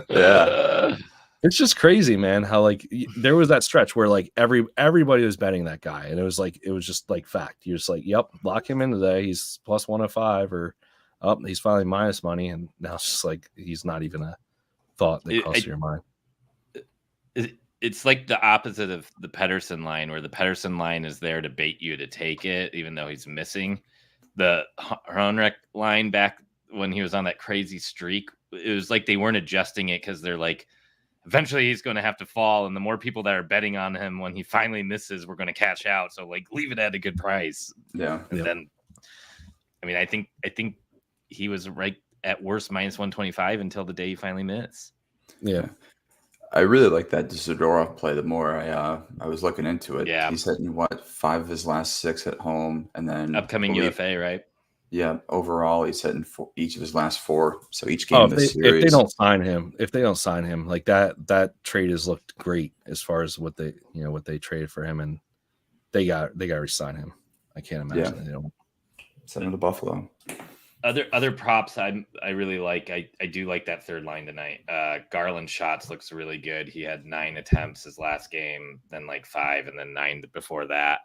Yeah. It's just crazy, man, how like there was that stretch where like everybody was betting that guy, and it was just like fact. You're just like, yep, lock him in today. He's plus 105, or he's finally minus money, and now it's just like he's not even a thought that crosses your mind. It's like the opposite of the Pedersen line, where the Pedersen line is there to bait you to take it, even though he's missing. The Hronek line back when he was on that crazy streak, it was like they weren't adjusting it because they're like, eventually he's going to have to fall, and the more people that are betting on him when he finally misses, we're going to cash out. So like leave it at a good price. Yeah. And then, I mean, I think he was right at worst minus 125 until the day he finally missed. Yeah. I really like that Zadorov play. The more I was looking into it, yeah, he's hitting 5 of his last 6 at home, and then upcoming UFA, right? Yeah, overall he's hitting each of his last 4. So each game this series. If they don't sign him, like that trade has looked great as far as what they traded for him, and they got to re-sign him. I can't imagine they don't. Send him to Buffalo. Other props I really like. I do like that third line tonight. Garland shots looks really good. He had 9 attempts his last game, then like 5, and then 9 before that.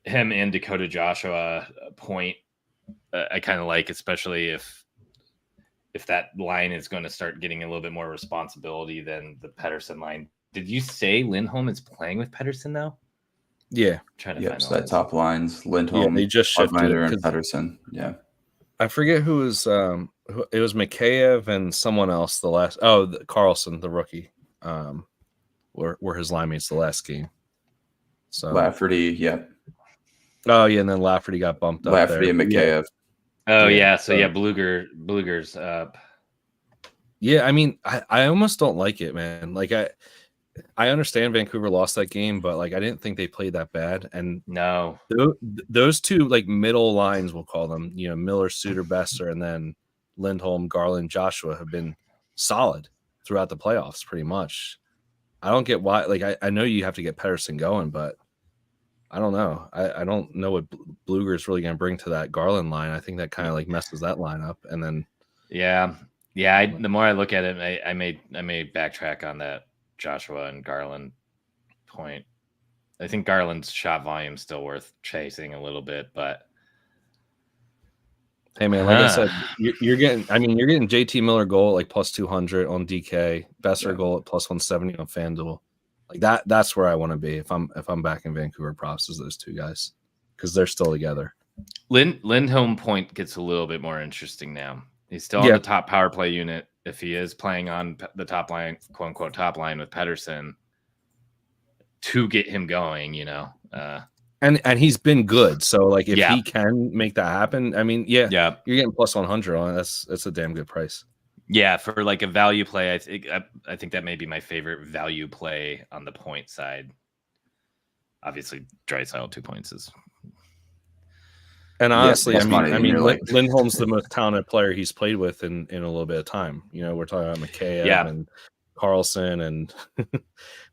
Him and Dakota Joshua point I kind of like, especially if that line is going to start getting a little bit more responsibility than the Pedersen line. Did you say Lindholm is playing with Pedersen now? Yeah, I'm trying to find so that top lines, Lindholm, they just shifted and Pedersen. Yeah, I forget who was. It was Mikheyev and someone else. Carlson, the rookie, were his line mates the last game. So Lafferty, yeah. Oh yeah, and then Lafferty got bumped up. Lafferty and Mikheyev. Oh yeah, so Bluger's up. Yeah, I mean, I almost don't like it, man. Like I understand Vancouver lost that game, but like I didn't think they played that bad. And no, those two like middle lines, we'll call them, Miller, Suter, Besser, and then Lindholm, Garland, Joshua have been solid throughout the playoffs, pretty much. I don't get why. Like I know you have to get Pedersen going, but I don't know. I don't know what Bluger is really going to bring to that Garland line. I think that kind of like messes that line up. And then yeah. The more I look at it, I may backtrack on that Joshua and Garland point. I think Garland's shot volume is still worth chasing a little bit, but Hey man, like I said, you're getting JT Miller goal at like plus 200 on DK, Besser goal at plus 170 on FanDuel. Like that's where I want to be if I'm back in Vancouver. Props is those two guys because they're still together. Lindholm point gets a little bit more interesting now. He's still on the top power play unit. If he is playing on the top line, quote unquote top line with Pettersson to get him going, and he's been good. So like if he can make that happen, I mean, you're getting plus 100 on it. That's a damn good price. Yeah, for like a value play, I think that may be my favorite value play on the point side. Obviously, Draisaitl 2 points is. And honestly, Lindholm's the most talented player he's played with in a little bit of time. We're talking about McKay and Carlson and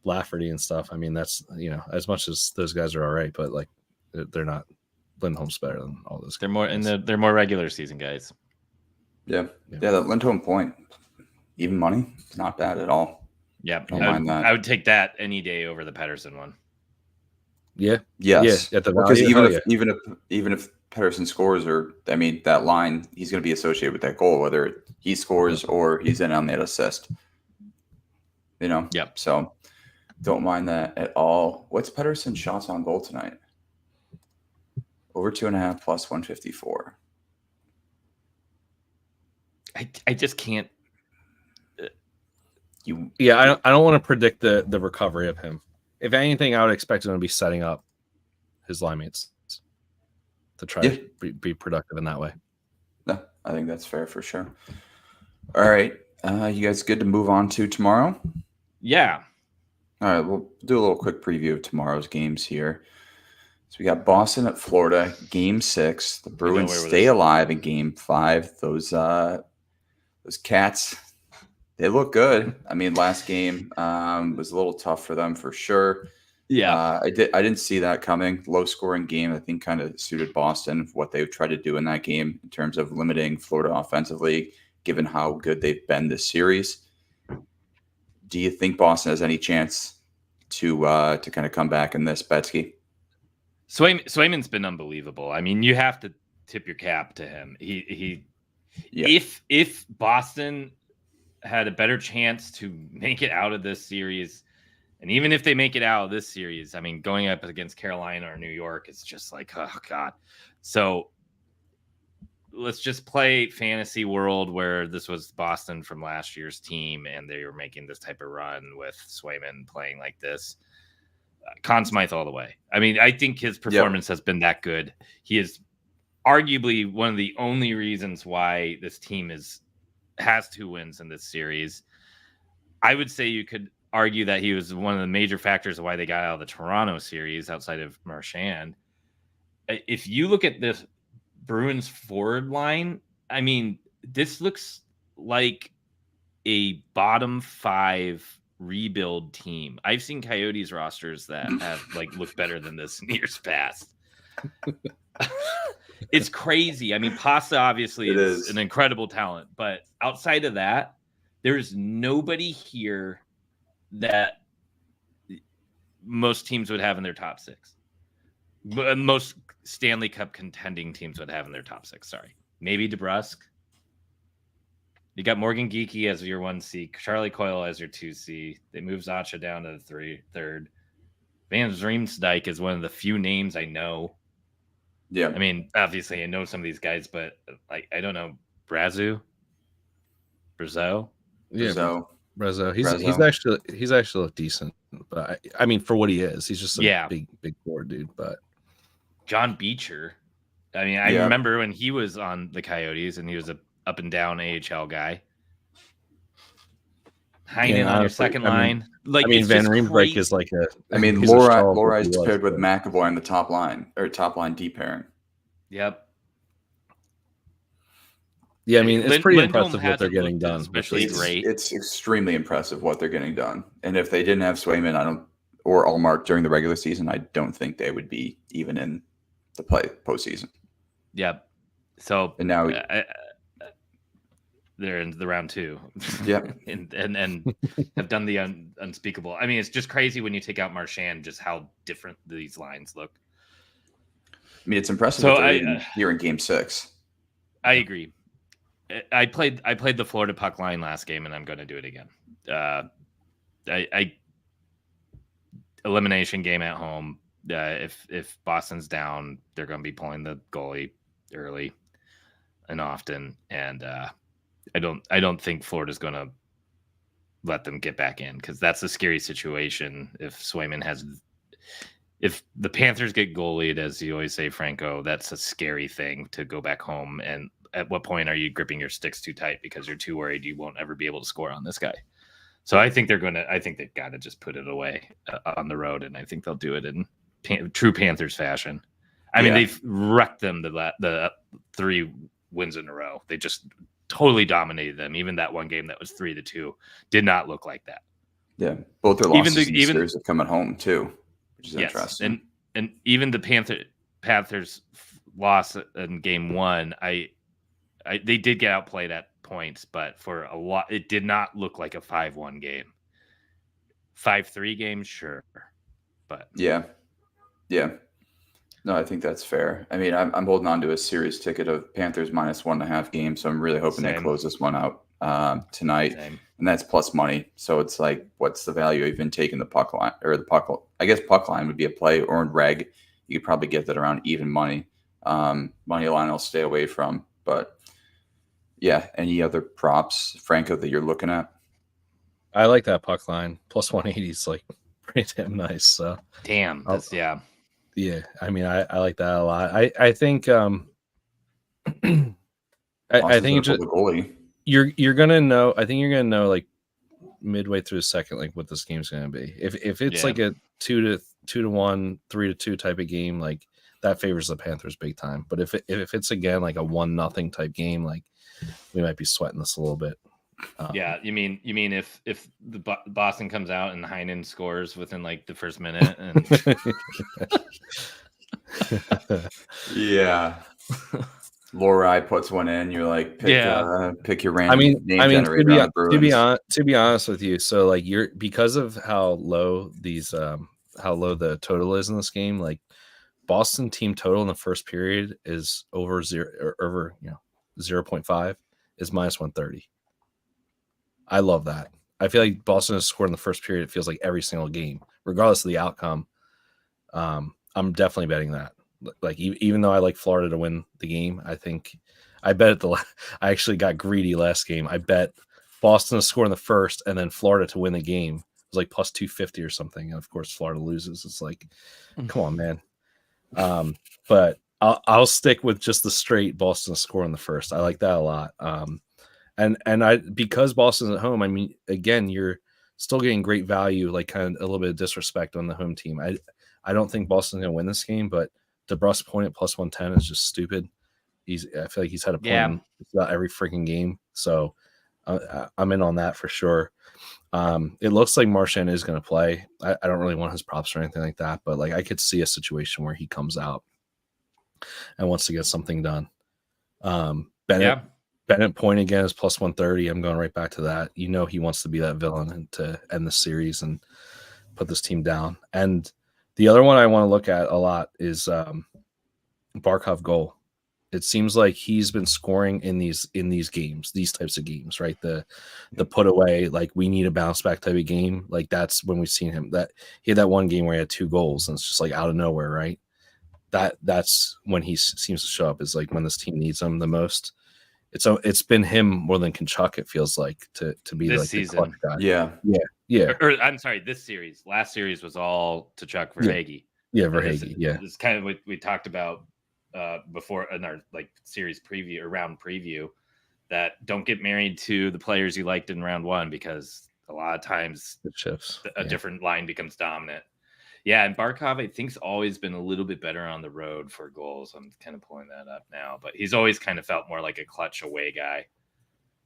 Lafferty and stuff. I mean, that's as much as those guys are all right, but like they're not. Lindholm's better than all those. They're more they're more regular season guys. Yeah. That Lindholm point, even money, it's not bad at all. Yeah, mind that. I would take that any day over the Pettersson one. Yeah. Yes. Yeah. Because even if Pettersson scores, that line, he's going to be associated with that goal, whether he scores or he's in on that assist. Yep. So don't mind that at all. What's Pettersson's shots on goal tonight? Over 2.5 plus 154. I just can't. I don't want to predict the recovery of him. If anything, I would expect him to be setting up his line mates to try to be productive in that way. No, I think that's fair for sure. All right. You guys good to move on to tomorrow? Yeah. All right. We'll do a little quick preview of tomorrow's games here. So we got Boston at Florida, Game 6. The Bruins stay alive in Game 5. Those Cats, they look good. I mean, last game was a little tough for them for sure. Yeah, I didn't see that coming. Low scoring game, I think, kind of suited Boston what they tried to do in that game in terms of limiting Florida offensively, given how good they've been this series. Do you think Boston has any chance to kind of come back in this, Betsky? Swayman's been unbelievable. I mean, you have to tip your cap to him. If Boston had a better chance to make it out of this series, and even if they make it out of this series, I mean, going up against Carolina or New York, it's just like, oh God. So let's just play fantasy world where this was Boston from last year's team and they were making this type of run with Swayman playing like this. Conn Smythe all the way. I mean, I think his performance has been that good. He is arguably one of the only reasons why this team has 2 wins in this series. I would say you could argue that he was one of the major factors of why they got out of the Toronto series outside of Marchand. If you look at this Bruins forward line, I mean, this looks like a bottom 5 rebuild team. I've seen Coyotes rosters that have looked better than this in years past. It's crazy. I mean, Pasta obviously is an incredible talent, but outside of that, there's nobody here that most teams would have in their top 6. Most Stanley Cup contending teams would have in their top 6. Sorry, maybe DeBrusk. You got Morgan Geekie as your 1C, Charlie Coyle as your 2C. They moved Zacha down to the third. Van Riemsdyk is one of the few names I know. Yeah, I mean, obviously I know some of these guys, but I don't know Brazeau. Yeah, Brazeau. He's actually looked decent, but I mean, for what he is, he's just a big forward dude. But John Beecher, I mean, I remember when he was on the Coyotes and he was a up and down AHL guy. Heinen on your second line. Van Riemsdyk is like a. I mean, Lori's paired with McAvoy on the top line or top line D pairing. Yep. Yeah, I mean, it's pretty impressive what they're getting done. Especially great. It's extremely impressive what they're getting done. And if they didn't have Swayman, or Allmark during the regular season, I don't think they would be even in the postseason. Yep. So and now they're in the round 2. Yeah. and have done the unspeakable. I mean, it's just crazy when you take out Marchand, just how different these lines look. I mean, it's impressive here in Game 6. I agree. I played the Florida puck line last game, and I'm going to do it again. Elimination game at home. If Boston's down, they're going to be pulling the goalie early and often, and I don't think Florida's going to let them get back in, because that's a scary situation. If the Panthers get goalied, as you always say, Franco, that's a scary thing to go back home. And at what point are you gripping your sticks too tight because you're too worried you won't ever be able to score on this guy? So I think they've got to just put it away on the road, and I think they'll do it in true Panthers fashion. I mean, they've wrecked them the 3 wins in a row. They just totally dominated them. Even that one game that was 3-2 did not look like that. Yeah, both their losses in the series have come at home too, which is interesting. And even the Panthers loss in game 1, they did get outplayed at points, but for a lot, it did not look like a 5-1 game. 5-3 game, sure, but yeah. No, I think that's fair. I mean, I'm holding on to a series ticket of Panthers -1.5 games, so I'm really hoping they close this one out tonight. Same. And that's plus money. So it's like, what's the value of even taking the puck line, or the puck? I guess puck line would be a play, or in reg, you could probably get that around even money. Money line I'll stay away from, but yeah. Any other props, Franco, that you're looking at? I like that puck line. Plus 180 is like pretty damn nice. So damn, yeah. Yeah, I mean, I like that a lot. I think I think just the goalie. You're gonna know. I think you're gonna know like midway through the second, like what this game's gonna be. If it's like a 2-1, 3-2 type of game, like that favors the Panthers big time. But if it's again like a 1-0 type game, like we might be sweating this a little bit. Yeah, you mean if the Boston comes out and Heinen scores within like the first minute, and yeah, Lorai puts one in, you're like, pick your random name generator. To be honest with you, so like because of how low the total is in this game, like Boston team total in the first period is over 0.5 is -130. I love that. I feel like Boston has scored in the first period. It feels like every single game, regardless of the outcome. I'm definitely betting that. Like even though I like Florida to win the game, I actually got greedy last game. I bet Boston to score in the first and then Florida to win the game. It was like plus 250 or something. And of course, Florida loses. It's like, come on, man. But I'll stick with just the straight Boston to score in the first. I like that a lot. And because Boston's at home, I mean, again, you're still getting great value, like kind of a little bit of disrespect on the home team. I don't think Boston's going to win this game, but DeBrusque point at plus 110 is just stupid. I feel like he's had a point in about every freaking game. So I'm in on that for sure. It looks like Marchand is going to play. I don't really want his props or anything like that, but like I could see a situation where he comes out and wants to get something done. Bennett point again is plus 130. I'm going right back to that. You know he wants to be that villain and to end the series and put this team down. And the other one I want to look at a lot is Barkov goal. It seems like he's been scoring in these games, these types of games, right? The put away, like we need a bounce back type of game. Like that's when we've seen him. That he had that one game where he had 2 goals and it's just like out of nowhere, right? That's when he seems to show up, is like when this team needs him the most. It's been him more than Tkachuk, it feels like, to be this like season. The clutch guy. Yeah. Or I'm sorry, this series. Last series was all Tkachuk Verhaeghe. Yeah, Verhaeghe. Yeah. It's kind of what we talked about before in our like series preview or round preview, that don't get married to the players you liked in round 1, because a lot of times it shifts. A different line becomes dominant. Yeah, and Barkov, I think, has always been a little bit better on the road for goals. I'm kind of pulling that up now, but he's always kind of felt more like a clutch away guy.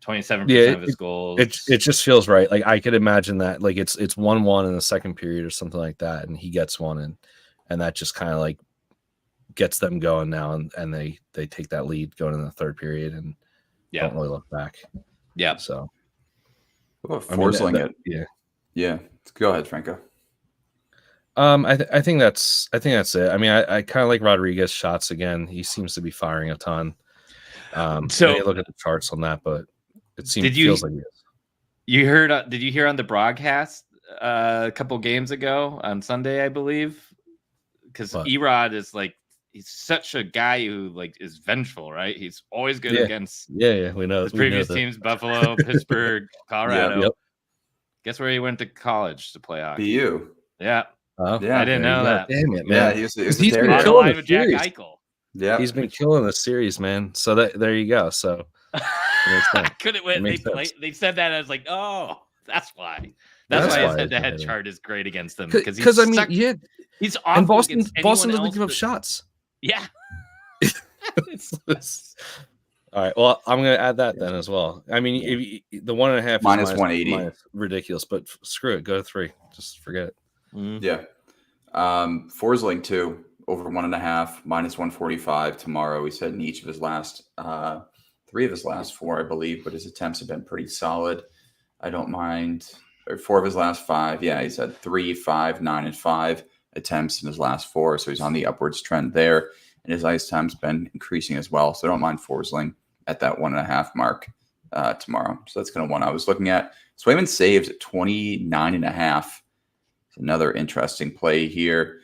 27% of his goals. It just feels right. Like I could imagine that, like it's 1-1 in the second period or something like that, and he gets one, and that just kind of like gets them going now, and they take that lead going in the third period and don't really look back. Yeah. So Forsling it. Yeah. Go ahead, Franco. I think that's it. I mean, I kind of like Rodriguez shots again. He seems to be firing a ton. So- I didn't look at the charts on that, but it Did feels like it is. You heard? Did you hear on the broadcast a couple games ago on Sunday, I believe? Because What? Erod is like, he's such a guy who like is vengeful, right? He's always good against Yeah, we know his we know previous that. teams: Buffalo, Pittsburgh, Colorado. Yep. Guess where he went to college to play hockey? BU. Yeah, Oh, Yeah, I didn't there you know go. that. Damn it, Yeah, man. he was a He's been Terrier. On the killing line the with Jack series. Eichel. Yeah, He's been killing the series, man. So there you go. So makes sense. I couldn't wait. makes sense. They said that. I was like, oh, that's why. That's That's why his why head-to-head it's chart is great against them Because I mean, yeah, he's and awful Boston against anyone doesn't else give up that- shots. Yeah. All right. Well, I'm going to add that then as well. I mean, if the 1.5 Minus is 180. ridiculous, but screw it. Go to 3. Just forget it. Yeah. Forsling too, over 1.5, minus 145 tomorrow. He said in each of his last 3 of his last 4, I believe, but his attempts have been pretty solid. I don't mind. Or 4 of his last 5. Yeah, he's had 3, 5, 9, and 5 attempts in his last 4. So he's on the upwards trend there. And his ice time's been increasing as well. So I don't mind Forsling at that 1.5 mark tomorrow. So that's kind of one I was looking at. Swayman saves at 29.5. It's another interesting play here.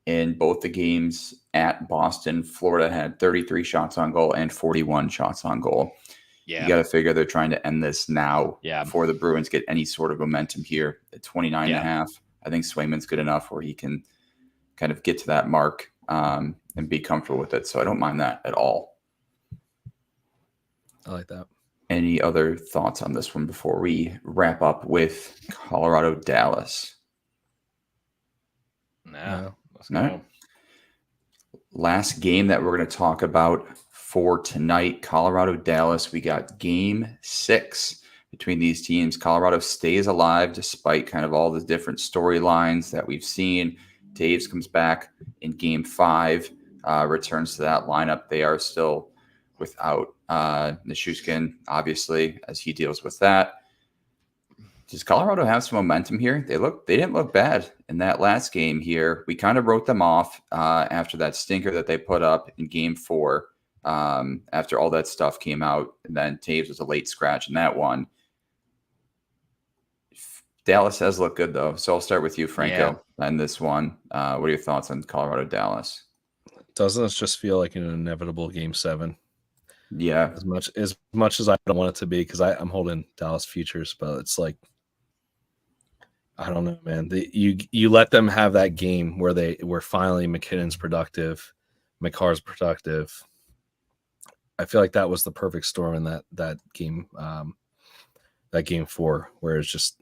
In both the games at Boston, Florida had 33 shots on goal and 41 shots on goal. Yeah. You got to figure they're trying to end this now Yeah. before the Bruins get any sort of momentum here at 29.5. I think Swayman's good enough where he can kind of get to that mark and be comfortable with it. So I don't mind that at all. I like that. Any other thoughts on this one before we wrap up with Colorado, Dallas? No. Let's No. go. Last game that we're going to talk about for tonight, Colorado, Dallas. We got game 6 between these teams. Colorado stays alive despite kind of all the different storylines that we've seen. Taves comes back in game 5, returns to that lineup. They are still without Nichushkin, obviously, as he deals with that. Does Colorado have some momentum here? They didn't look bad in that last game here. We kind of wrote them off after that stinker that they put up in game 4. After all that stuff came out, and then Taves was a late scratch in that one. Dallas has looked good though, so I'll start with you, Franco, on this one. What are your thoughts on Colorado, Dallas? Doesn't this just feel like an inevitable game 7? Yeah, As much as I don't want it to be, because I'm holding Dallas futures, but it's like, I don't know, man. You let them have that game where finally McKinnon's productive, McCarr's productive. I feel like that was the perfect storm in that game, that game 4, where it's just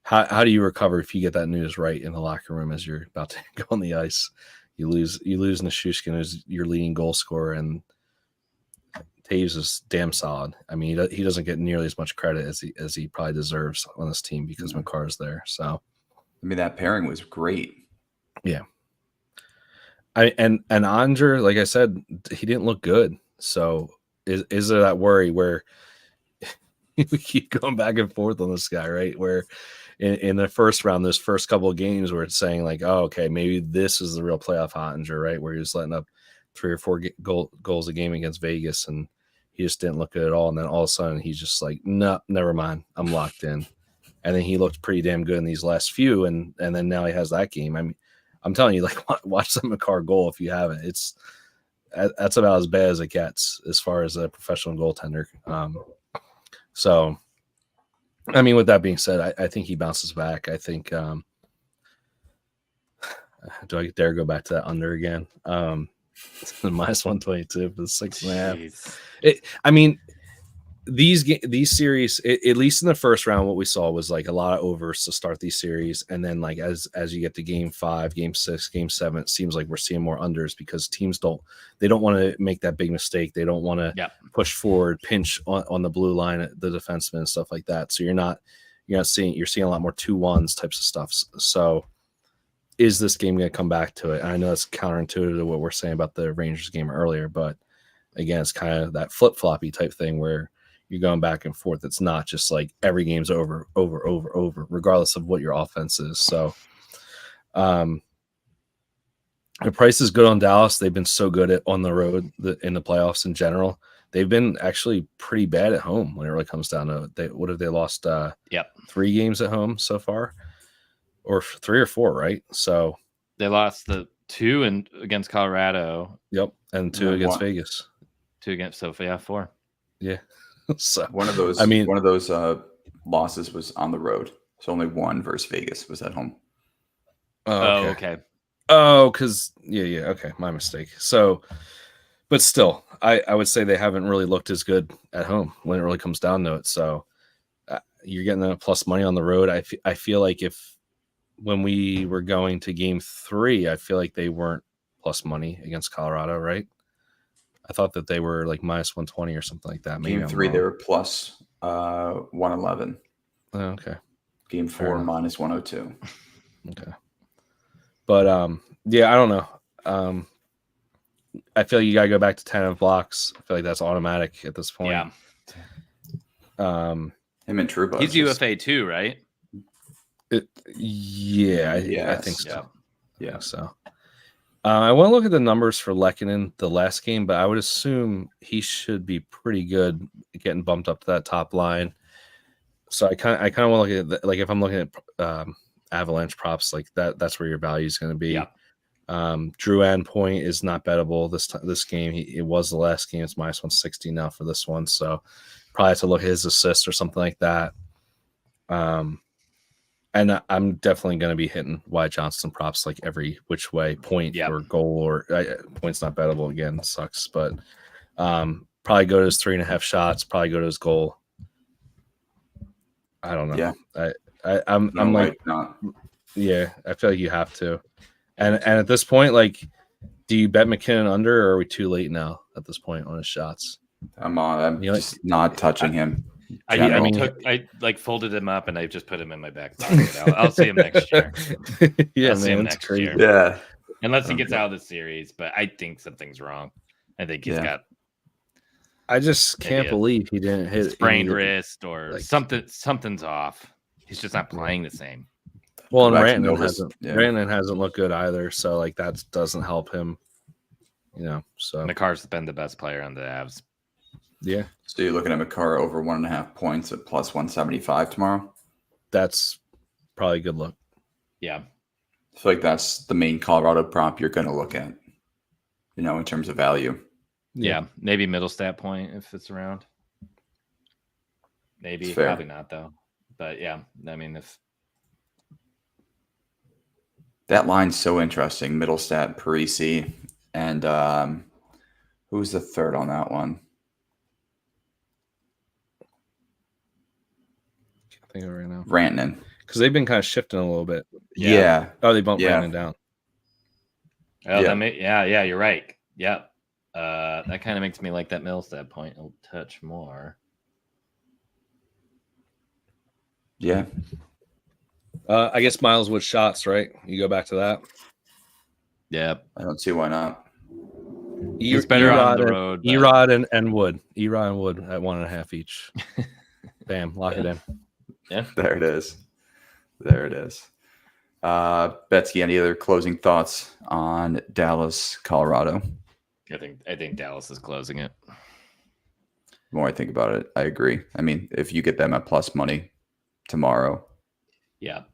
how do you recover if you get that news right in the locker room as you're about to go on the ice? You lose Nichushkin, who's your leading goal scorer, and Taves is damn solid. I mean, he doesn't get nearly as much credit as he probably deserves on this team because McCarr's there. So, I mean, that pairing was great. Yeah. And Andre, like I said, he didn't look good. So is there that worry where we keep going back and forth on this guy, right? Where in the first round, those first couple of games where it's saying like, oh, okay, maybe this is the real playoff Ottinger, right? Where he was letting up 3 or 4 goals a game against Vegas, and he just didn't look good at all. And then all of a sudden, he's just like, no, never mind, I'm locked in. And then he looked pretty damn good in these last few, and then now he has that game. I mean, I'm telling you, like, watch the McCarr goal if you haven't. That's about as bad as it gets as far as a professional goaltender. So, I mean, with that being said, I think he bounces back. I think. Do I dare go back to that under again? Minus 122 for the 6.5. I mean, these series, at least in the first round, what we saw was like a lot of overs to start these series, and then like as you get to game 5, game 6, game 7, it seems like we're seeing more unders because teams don't want to make that big mistake. They don't want to push forward, pinch on the blue line, the defenseman and stuff like that. So you're seeing a lot more 2-1s types of stuff. So is this game going to come back to it? And I know it's counterintuitive to what we're saying about the Rangers game earlier, but again, it's kind of that flip-floppy type thing where you're going back and forth. It's not just like every game's over, regardless of what your offense is. So the price is good on Dallas. They've been so good on the road in the playoffs in general. they've been actually pretty bad at home when it really comes down to it. What have they lost? 3 games at home so far, or 3 or 4, right? So they lost the 2 against Colorado. Yep, and 2 against Vegas. 2 against 4. Yeah. So one of those losses was on the road. So only one versus Vegas was at home. Oh, okay. Oh, because yeah. Okay, my mistake. So, but still, I would say they haven't really looked as good at home when it really comes down to it. So you're getting a plus money on the road. I feel like when we were going to game 3, I feel like they weren't plus money against Colorado, right? I thought that they were like minus 120 or something like that. Maybe Game 3, they were plus 111. Oh, okay. Game 4, minus 102. Okay. But yeah, I don't know. I feel you gotta go back to 10 of blocks. I feel like that's automatic at this point. Yeah. Him and Trouba. He's UFA too, right? I think so. Yeah. So I want to look at the numbers for Lehkonen the last game, but I would assume he should be pretty good getting bumped up to that top line. So I kind of want to look at like if I'm looking at Avalanche props, like that's where your value is going to be. Yeah. Drouin point is not bettable this game. It was the last game. It's minus 160 now for this one, so probably have to look at his assist or something like that. And I'm definitely going to be hitting Wyatt Johnston props like every which way, point or goal, or point's not bettable again. Sucks, but probably go to his 3.5 shots. Probably go to his goal. I don't know. Yeah. I'm like, yeah, I feel like you have to. And at this point, like, do you bet McKinnon under, or are we too late now at this point on his shots? I'm just not touching him. I folded him up and I just put him in my back pocket. I'll see him next year. Yeah, I'll see him next year. Yeah, unless he gets out of the series, but I think something's wrong. I think he's got. I just can't believe he didn't hit sprained wrist or like, something's off. He's just not playing the same. Well, and Rantanen hasn't looked good either, so like that doesn't help him. So Makar's been the best player on the Avs. Yeah. So you're looking at Makar over 1.5 points at plus 175 tomorrow? That's probably a good look. Yeah. I feel like that's the main Colorado prop you're going to look at, in terms of value. Yeah. Maybe middle stat point if it's around. Maybe. Probably not, though. But yeah, I mean, if. That line's so interesting. Middle stat, Parisi, and who's the third on that one? Think of it right now. Rantanen. Because they've been kind of shifting a little bit. Yeah. Oh, they bumped Rantanen down. Oh, yeah. You're right. Yeah. That kind of makes me like that Middlestad point a touch more. Yeah. I guess Miles Wood shots, right? You go back to that. Yeah. I don't see why not. He's better on the road. Erod and Wood. Erod and Wood at 1.5 each. Bam. Lock it in. Yeah. There it is. Betsy, any other closing thoughts on Dallas, Colorado? I think Dallas is closing it. The more I think about it, I agree. I mean, if you get them at plus money tomorrow. Yeah.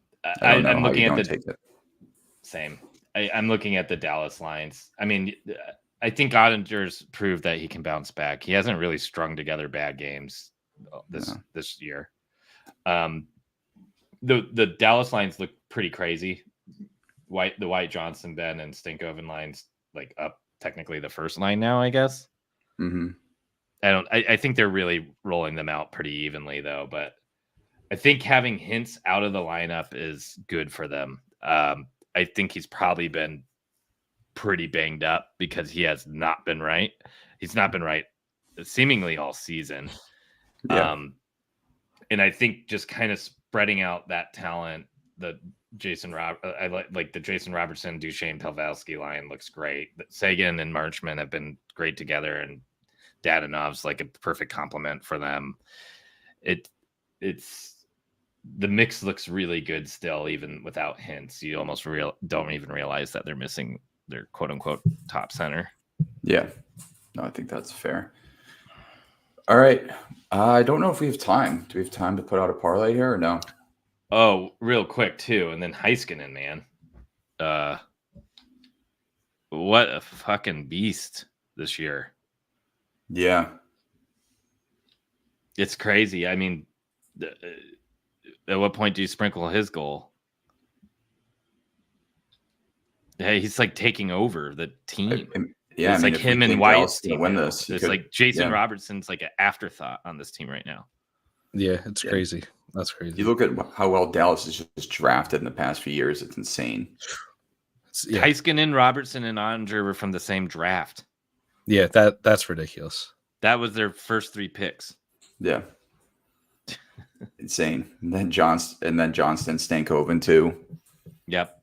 I'm looking at take it. Same. I'm looking at the Dallas lines. I mean, I think Ottinger's proved that he can bounce back. He hasn't really strung together bad games this year. The Dallas lines look pretty crazy. The Wyatt Johnston, Ben, and Stankoven lines like up technically the first line now, I guess. Mm-hmm. I think they're really rolling them out pretty evenly though, but I think having Hintz out of the lineup is good for them. I think he's probably been pretty banged up because he has not been right. He's not been right seemingly all season. Yeah. And I think just kind of spreading out that talent, the I like the Jason Robertson, Duchesne, Pavelski line looks great. Sagan and Marchman have been great together, and Dadonov's like a perfect complement for them. It's the mix looks really good still, even without Hintz. You almost don't even realize that they're missing their quote unquote top center. Yeah, no, I think that's fair. All right. I don't know if we have time. Do we have time to put out a parlay here or no? Oh, real quick too, and then Heiskanen, man. What a fucking beast this year. Yeah. It's crazy. I mean, at what point do you sprinkle his goal? Hey, he's like taking over the team. Yeah, it's like him and Wyatt's team win now. this. It's like Jason Robertson's like an afterthought on this team right now. Yeah, it's crazy. That's crazy. You look at how well Dallas is just drafted in the past few years. It's insane. Heiskanen, Robertson, and Onger were from the same draft. Yeah, that's ridiculous. That was their first 3 picks. Yeah. Insane. And then Johnston, Stankoven too. Yep.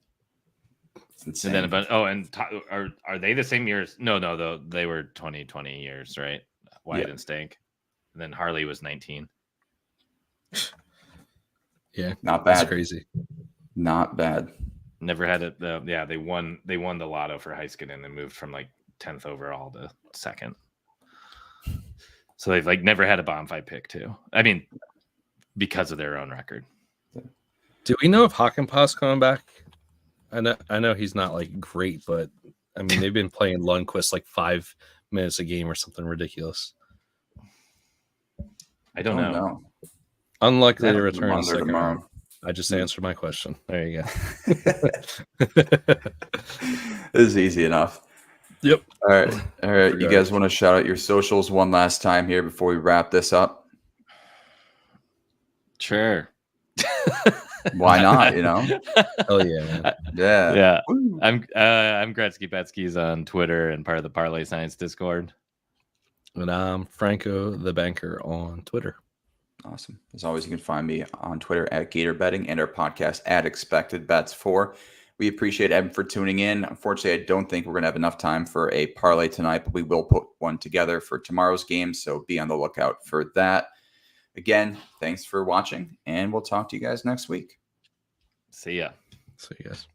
It's insane. And then are they the same years? No, though they were 20 years, right? Wyatt and Stank. And then Harley was 19. Yeah, not bad. That's crazy. Not bad. Never had it. They won the lotto for Heiskanen and moved from like 10th overall to 2nd. So they've like never had a bomb fight pick too. I mean, because of their own record. Do we know if Hakanpää's coming back? I know he's not like great, but I mean they've been playing Lundqvist like 5 minutes a game or something ridiculous. I don't know. Unlikely to return in second round. I just answered my question. There you go. This is easy enough. Yep. All right. You guys want to shout out your socials one last time here before we wrap this up? Sure. Why not? Oh yeah, man. Yeah. Woo. I'm Gretzky Betsky's on Twitter and part of the Parlay Science Discord. And I'm Franco the Banker on Twitter. Awesome. As always, you can find me on Twitter at Gator Betting and our podcast at Expected Bets 4. We appreciate everyone for tuning in. Unfortunately, I don't think we're going to have enough time for a parlay tonight, but we will put one together for tomorrow's game. So be on the lookout for that. Again, thanks for watching, and we'll talk to you guys next week. See ya. See you guys.